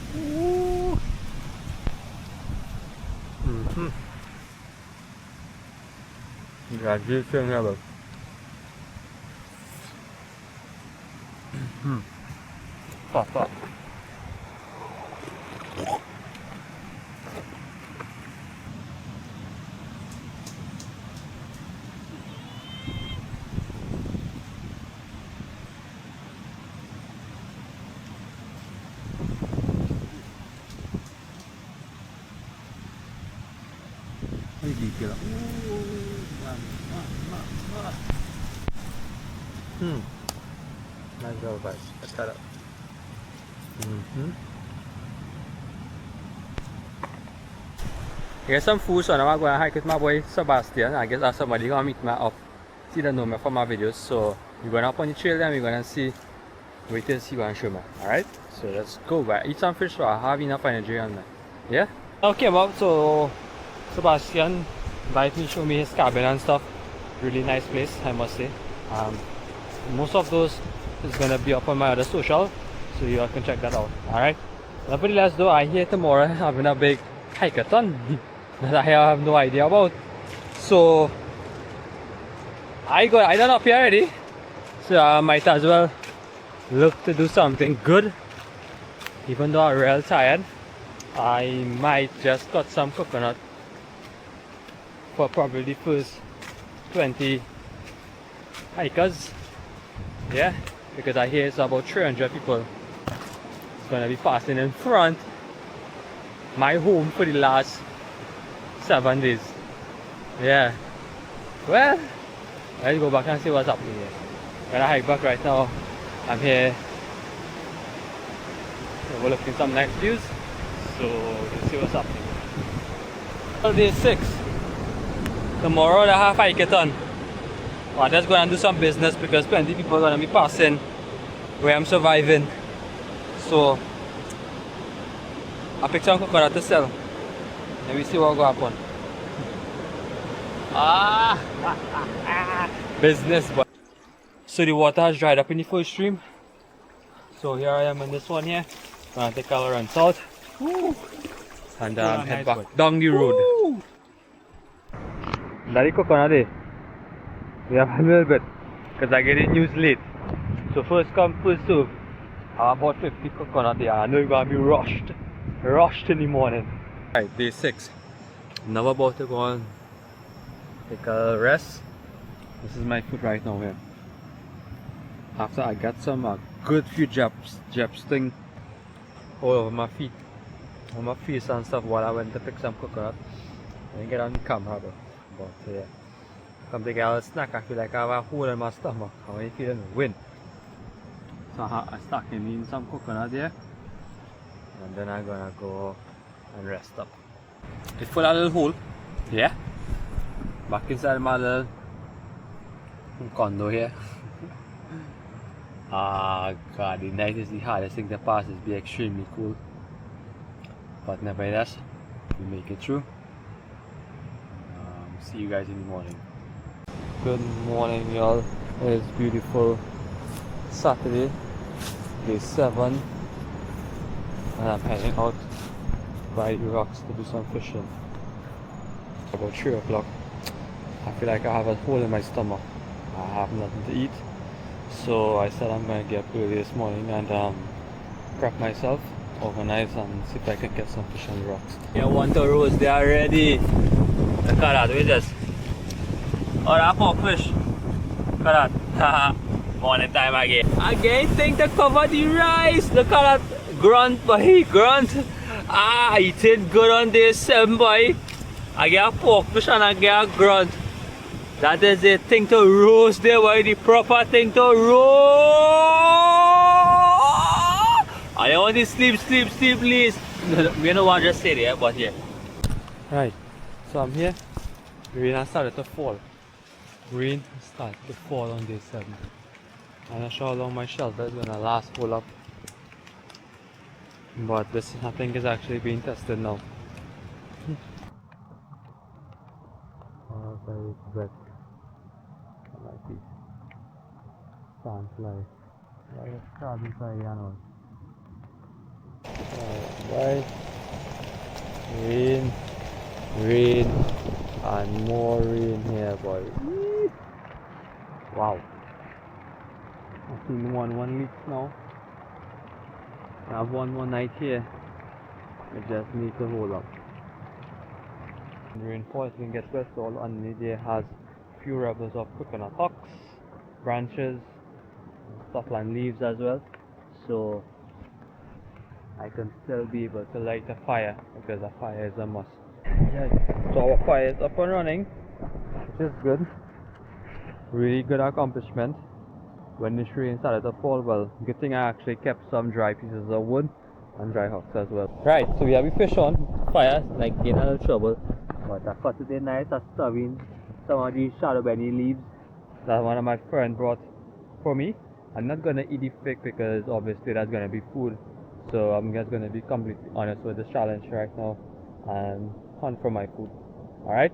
Graduation level. Pop. killer. Nice little guys. Let's cut up. Here's some food, so now I'm going to hike with my boy Sebastian. I guess that's somebody gonna meet me up. See the know me from my videos. So we're going up on the trail and we're gonna see. Wait till see what I'm showing me. Alright? So let's go. But eat some fish so I have enough energy on me. Yeah? Okay, well, so Sebastian invited me to show me his cabin and stuff. Really nice place, I must say. Most of those is gonna be up on my other social, so you all can check that out. Alright? Nevertheless though, I hear tomorrow having a big hikeathon that I have no idea about. So I done up here already. So I might as well look to do something good. Even though I'm real tired, I might just cut some coconut for probably the first 20 hikers. Yeah, because I hear it's about 300 people. It's gonna be passing in front my home for the last 7 days. Yeah. Well, let's go back and see what's happening here. I'm gonna hike back right now. I'm here overlooking some nice views. So we'll see what's happening. Well, day 6. Tomorrow I have hikeathon. I'm just going to do some business because plenty of people are going to be passing where I'm surviving. So I picked some coconut to sell. Let me see what will happen. Business. But so the water has dried up in the first stream. So here I am in this one here. I'm going to take a run south. And head back down the road. That's the coconut there. We have a little bit because I get it news late. So first come, first serve. I have about 50 coconut there. I know you're going to be rushed in the morning. Alright, day 6. Now about to go and take a rest. This is my foot right now here. After I got some good few jabs thing all over my feet, on my face and stuff while I went to pick some coconut. I didn't get on the camera though. But yeah. Come to get a snack, I feel like I have a hole in my stomach. I ain't feeling the wind. So I stuck in some coconut there. And then I'm gonna go and rest up. It's full of a little hole. Yeah. Back inside my little condo here. God, the night is the hardest thing to pass. It's be extremely cool. But nevertheless, we make it through. See you guys in the morning. Good morning, y'all. It's beautiful Saturday, day 7, and I'm heading out by the rocks to do some fishing. About 3 o'clock. I feel like I have a hole in my stomach. I have nothing to eat, so I said I'm gonna get up early this morning and prep myself, organize, and see if I can get some fish on the rocks. Yeah, one to roast there already. Look at that, wait this. Oh, that pork fish. Look at that. Morning time again. Again, think to cover the rice. Look at that. Grunt, boy. Grunt. Eating good on day 7, boy. I get a pork fish and I get a grunt. That is the thing to roast there, boy. The proper thing to roast. I don't want to sleep, please. We don't want to just stay there, but yeah. Right. So I'm here. Rain has started to fall. Rain started to fall on day 7. I'm not sure how long my shelter is gonna last full up. But this I think is actually being tested now. Oh, very wet. I like these. Sandfly. Right, crab inside the animal. Alright. Rain. And more rain here, boy. Wow. I've seen one leak now. I have one more night here. I just need to hold up. The rainfall can get wet, so all underneath there has few rubbles of coconut husks, branches, stuff like leaves as well. So I can still be able to light a fire because a fire is a must. Yeah. So our fire is up and running, which is good. Really good accomplishment. When the rain started to fall, well, good thing I actually kept some dry pieces of wood and dry hooks as well. Right, so we have the fish on fire, like getting a little trouble. But I cut it in nice, I'm stuffing some of these shadow benny leaves that one of my friends brought for me. I'm not gonna eat the fig because obviously that's gonna be food. So I'm just gonna be completely honest with this challenge right now and hunt for my food. Alright?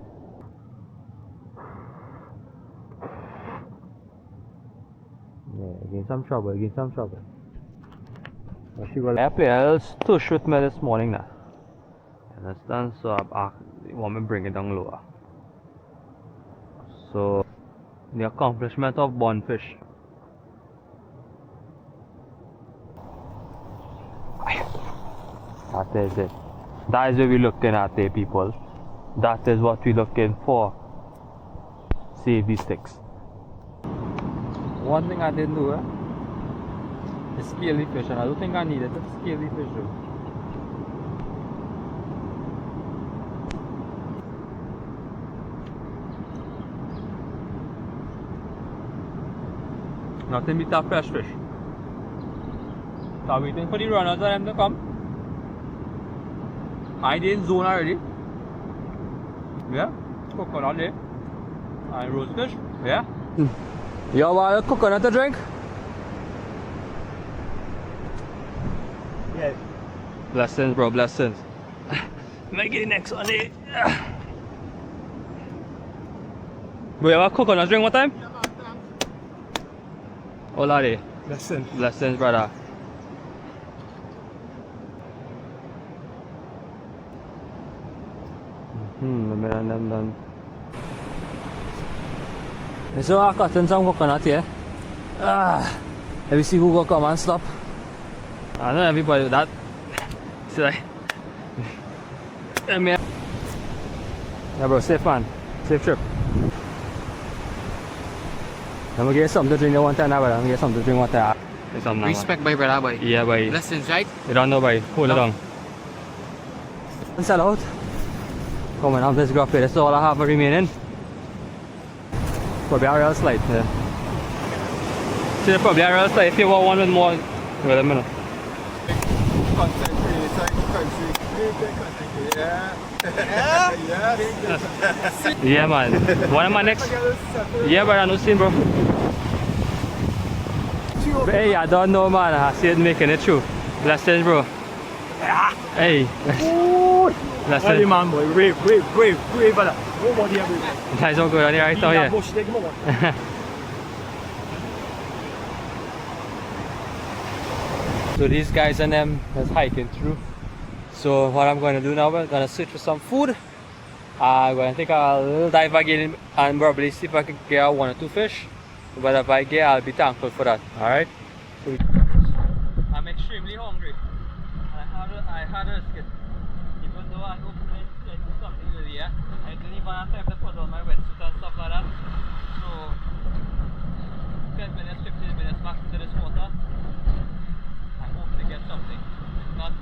Yeah, again some trouble, again some trouble. I played a little tush with me this morning now. Understand? So I want me to bring it down lower. So the accomplishment of bonefish. That is it. That is what we're looking at there, people. That is what we're looking for. Save these sticks. One thing I didn't do is scale the fish, and I don't think I needed to scale the fish though. Nothing beats that fresh fish. So I'm waiting for the runners of them to come. I did in zone already. Yeah, coconut there. And roast fish. Yeah. You want a coconut to drink? Yeah. Blessings, bro, blessings. Might get the next one there. Bro, you want a coconut drink one time? Hola there. Blessing. Blessings, brother. And them done. So I cut in some coconut here. Let me see who will come and stop. I know everybody with that. See that? Yeah bro, safe man. Safe trip. I'm gonna get something to drink one time now, but I'm gonna get something to drink one time. Respect by brother boy. Yeah boy. Lessons, right? You don't know boy. Hold it on. Sell out. Coming up this graph here, that's all I have remaining. Probably a real slide, yeah. See, probably a real slide if you want one with more. Wait a minute. Yeah man. One of my next. Yeah but I know seen bro. But, hey, I don't know man, I see it making it true. Blessings bro. Hey. Blessings. Hey man boy, brave brother. What more do you have? Guys all good on the right now here. So these guys and them is hiking through. So what I'm going to do now, we're going to search for some food. I'm going to take a little dive again and probably see if I can get one or two fish. But if I get, I'll be thankful for that. Alright? I'm extremely hungry. I had a skit. Even though I opened it something earlier, I didn't even have time to put on my wetsuit and stuff like that. So 10 minutes, 15 minutes max into this water. I'm hoping to get something. If not,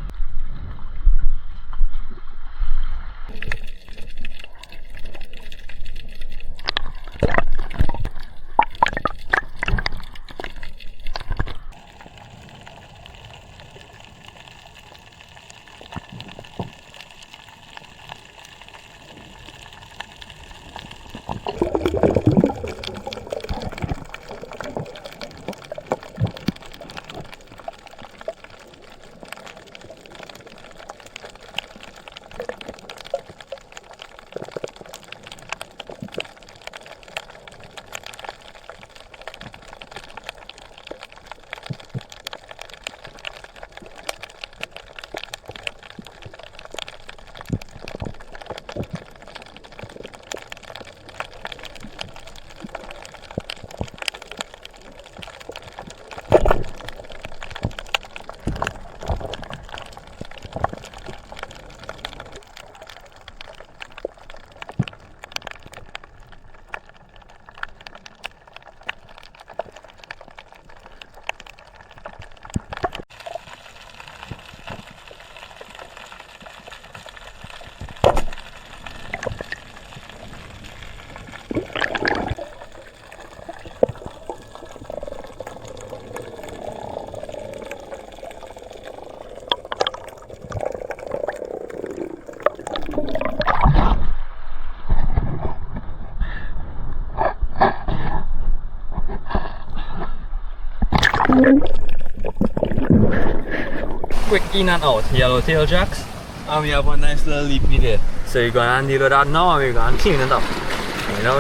Quick in and out, yellowtail jacks. And we have a nice little leafy there. So you're gonna deal with that now and we're gonna clean it up. You know,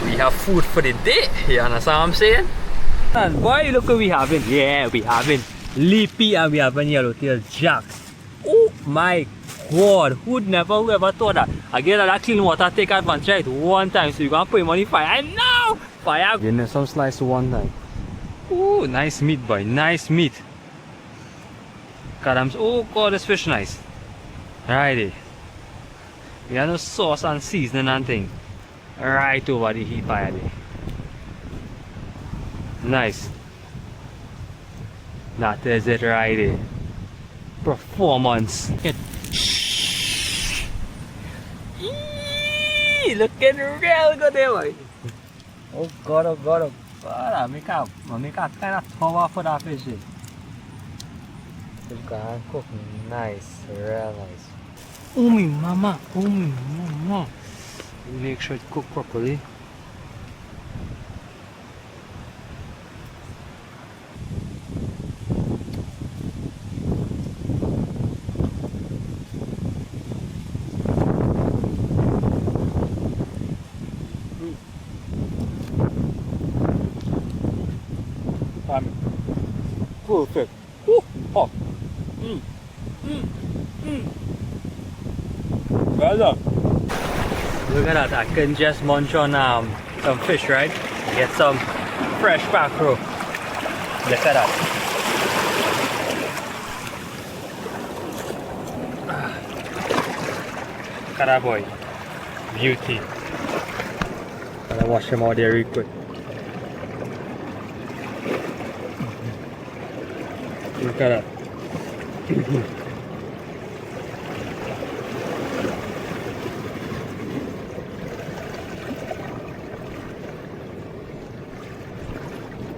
we have food for the day. You understand what I'm saying? And boy, look what we having. Yeah, we having leafy and we having yellowtail jacks. Oh my god, who'd ever thought that? Again, that clean water take advantage right one time. So you're gonna put him on the fire. I know! Fire! Give me some slice one time. Ooh, nice meat, boy. Nice meat. Oh god, this fish nice. Righty. We have no sauce and seasoning and thing. Right over the heat fire there. Nice. That is it right there. Performance. Looking real good there, boy. Oh god, oh god, oh god. I make a kind of tower for that fish. It's gonna cook nice, real nice. Oh my mama, oh my mama. Make sure it cook properly. Perfect. Ooh, hot. Well done. Look at that, I can just munch on some fish, right? Get some fresh mackerel. Look at that. Look at that boy. Beauty. Gotta wash him out there real quick. Look at that.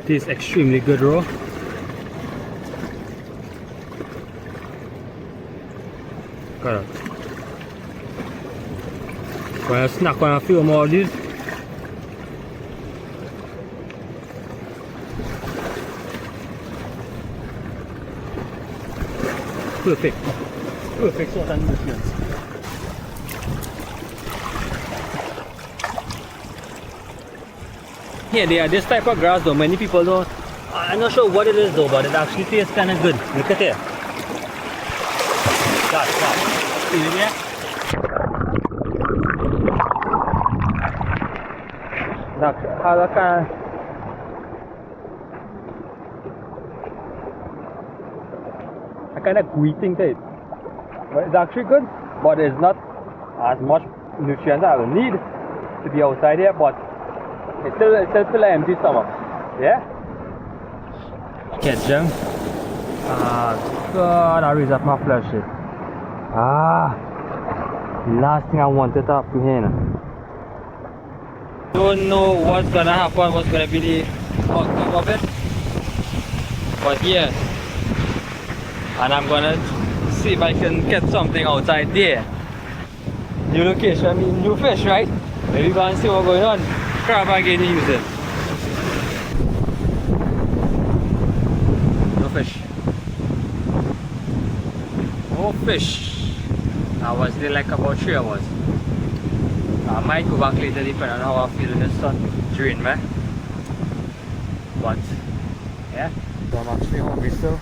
Tastes extremely good raw. Look at that. Gonna snack on a few more of these. Perfect. Perfect sort of nutrients. Yeah, they are this type of grass though. Many people don't. I'm not sure what it is though, but it actually tastes kind of good. Look at it. That. See it there? That kind of. Kind of greeting to it. But it's actually good, but it's not as much nutrients I will need to be outside here, but it's still fill an empty stomach. Yeah? Catch them. Ah god, I raise up my flesh here. Last thing I wanted up to here. Don't know what's gonna happen, what's gonna be the outcome of it. But yeah. And I'm gonna see if I can get something outside there. New location, I mean new fish, right? Maybe go and see what's going on. Crab again to use it. No fish. No fish. I was there like about 3 hours. I might go back later depending on how I feel in the sun during me. But yeah, so I'm actually hungry still.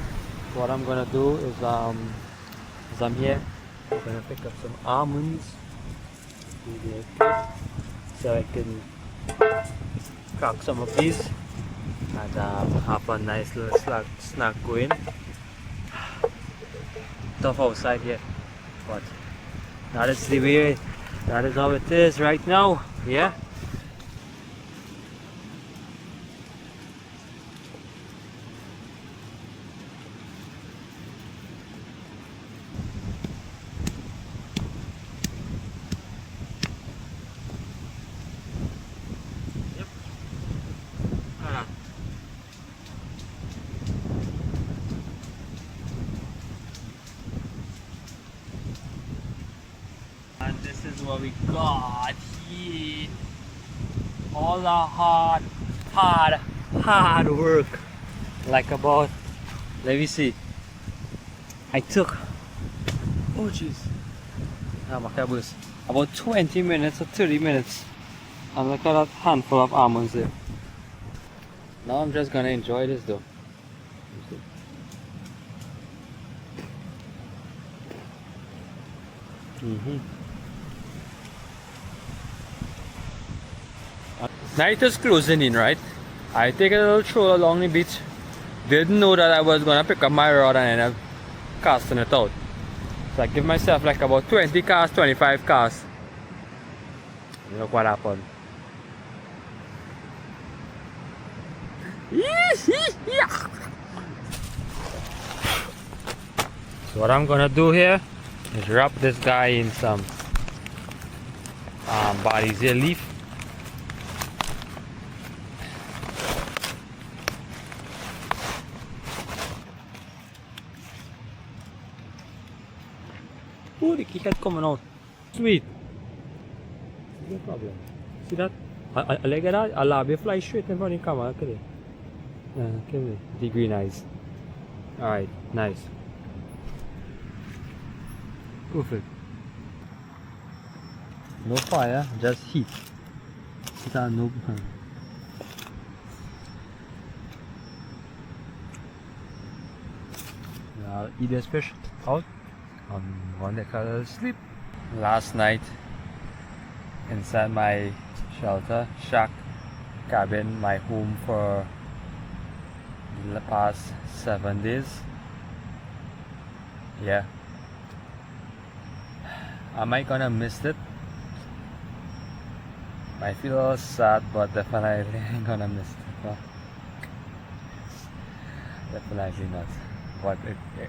What I'm gonna do is I'm here, I'm gonna pick up some almonds so I can crack some of these and have a nice little snack going. Tough outside here, but that is the way, that is how it is right now. Yeah. And this is what we got here. All the hard work like about, let me see, I took, oh jeez, about 20 minutes or 30 minutes, and look at that handful of almonds there. Now I'm just gonna enjoy this though. Night is closing in, right? I take a little stroll along the beach. Didn't know that I was gonna pick up my rod and end up casting it out. So I give myself like about 20 casts, 25 casts. Look what happened. So what I'm gonna do here is wrap this guy in some Balize leaf. Oh, the keyhead coming out. Sweet. No problem. See that? I like that. I'll have you fly straight in front of the camera. Look at it. Yeah, look at it. The green eyes. Alright, nice. Perfect. No fire, just heat. See that? No. I'll eat this fish out. On the color sleep. Last night inside my shelter, shack, cabin, my home for the past 7 days. Yeah. Am I gonna miss it? I feel a little sad, but definitely ain't gonna miss it. No? Definitely not. But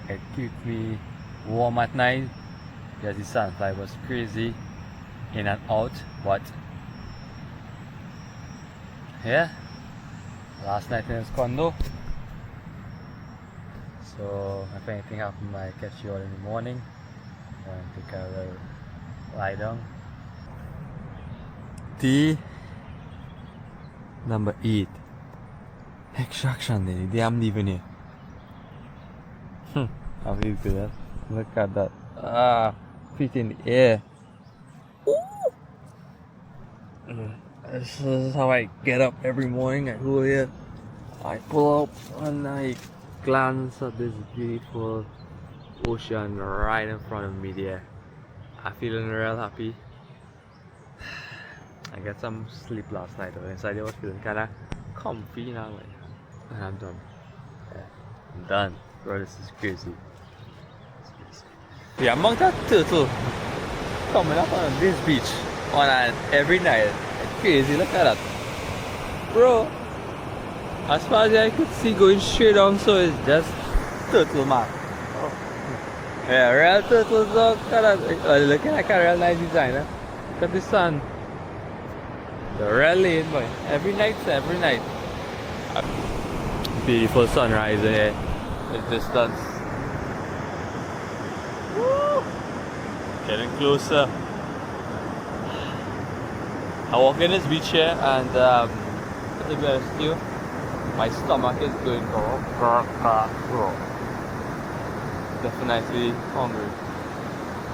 it keeps me warm at night. Yes, the sunfly was crazy in and out, but yeah, last night in his condo. So if anything happens, I catch you all in the morning and take a little lie down. Tea number 8. Extraction day. Day I'm leaving here. How do you do that? Look at that. Feet in the air. Ooh. This is how I get up every morning. I go here, I pull up, and I glance at this beautiful ocean right in front of me there. I'm feeling real happy. I got some sleep last night. Inside I was feeling kinda comfy now. And I'm done. Yeah, I'm done. Bro, this is crazy. The amount of turtle coming up on this beach on every night. It's crazy, look at that. Bro, as far as I could see going straight down, so it's just turtle, man. Oh. Yeah, real turtles, look at that. Looking like a real nice design. Look at the sun. The real lane, boy. Every night. Beautiful sunrise here in the distance. Woo! Getting closer. I walk in this beach here and to be honest with you, my stomach is going definitely hungry.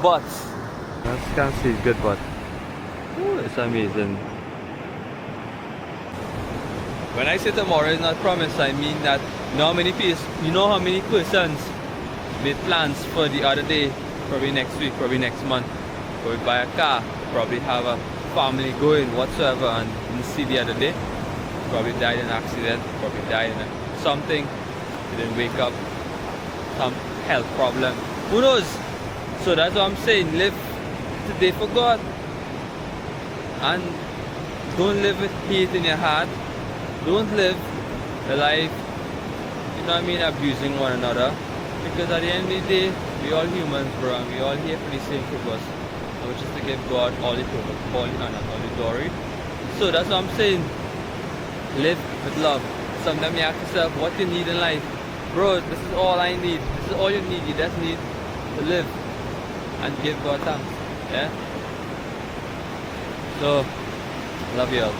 But as you can see, it's good, but ooh, it's amazing. When I say tomorrow is not promised, I mean that you know how many persons made plans for the other day, probably next week, probably next month, probably buy a car, probably have a family going whatsoever, and didn't see the other day, probably died in an accident, probably died in something, didn't wake up, some health problem, who knows? So that's what I'm saying, live today for God, and don't live with hate in your heart. Don't live the life, you know what I mean, abusing one another, because at the end of the day, we all humans, bro, and we all here for the same purpose, which is to give God all the purpose, all the honor, all the glory. So that's what I'm saying, live with love. Sometimes you ask yourself what you need in life. Bro, this is all I need, this is all you need, you just need to live and give God thanks, yeah? So, love you all.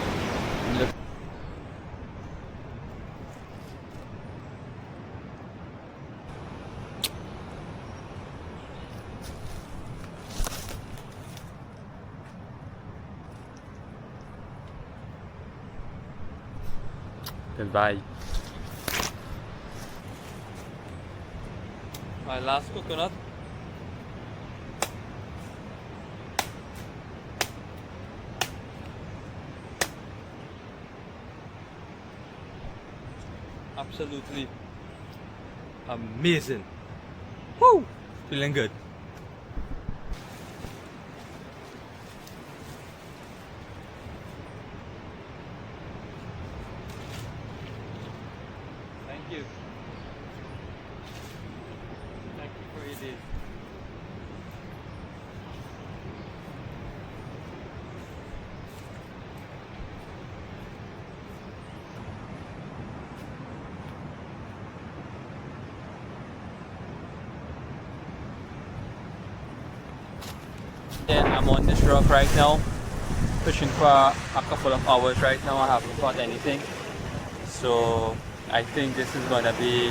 Goodbye. My last coconut. Absolutely amazing. Woo! Feeling good. Thank you. Thank you for your days. Yeah, I'm on this rock right now, fishing for a couple of hours right now. I haven't caught anything, so I think this is gonna be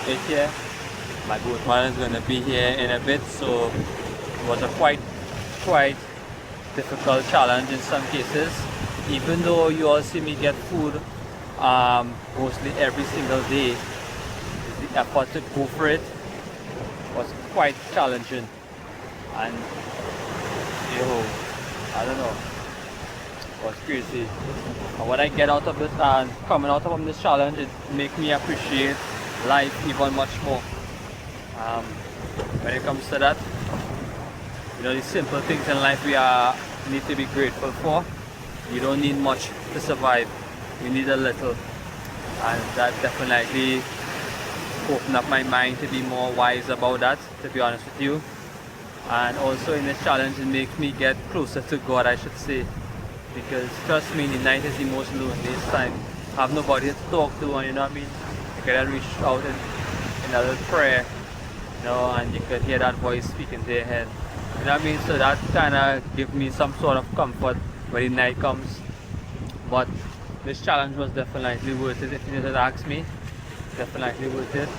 it here. My boatman is gonna be here in a bit, so it was a quite difficult challenge in some cases. Even though you all see me get food mostly every single day, the effort to go for it was quite challenging. And I don't know, it was crazy. And what I get out of it and coming out of this challenge, it make me appreciate life even much more. When it comes to that, you know, the simple things in life we need to be grateful for. You don't need much to survive, you need a little, and that definitely opened up my mind to be more wise about that, to be honest with you. And also in this challenge, it makes me get closer to God, I should say, because trust me, the night is the most loneliest time. I have nobody to talk to, and you know what I mean, you can reach out in a little prayer, you know, and you could hear that voice speaking to your head, you know what I mean. So that kind of gives me some sort of comfort when the night comes. But this challenge was definitely worth it, if you had asked me. Definitely worth it.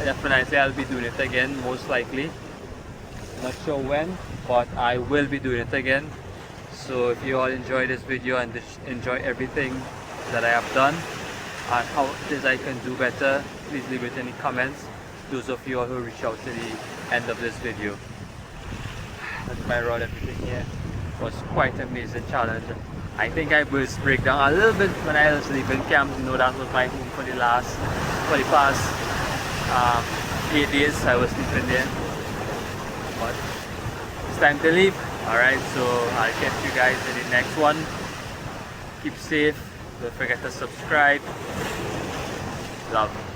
Definitely I'll be doing it again, most likely. Not sure when, but I will be doing it again. So if you all enjoy this video and enjoy everything that I have done and how it is I can do better, please leave it in the comments. Those of you all who reach out to the end of this video. That's my rod, everything here. It was quite an amazing challenge. I think I will break down a little bit when I was leaving camp. You know, that was my home for the past 8 days I was sleeping there, but it's time to leave. Alright, so I'll catch you guys in the next one. Keep safe, don't forget to subscribe. Love.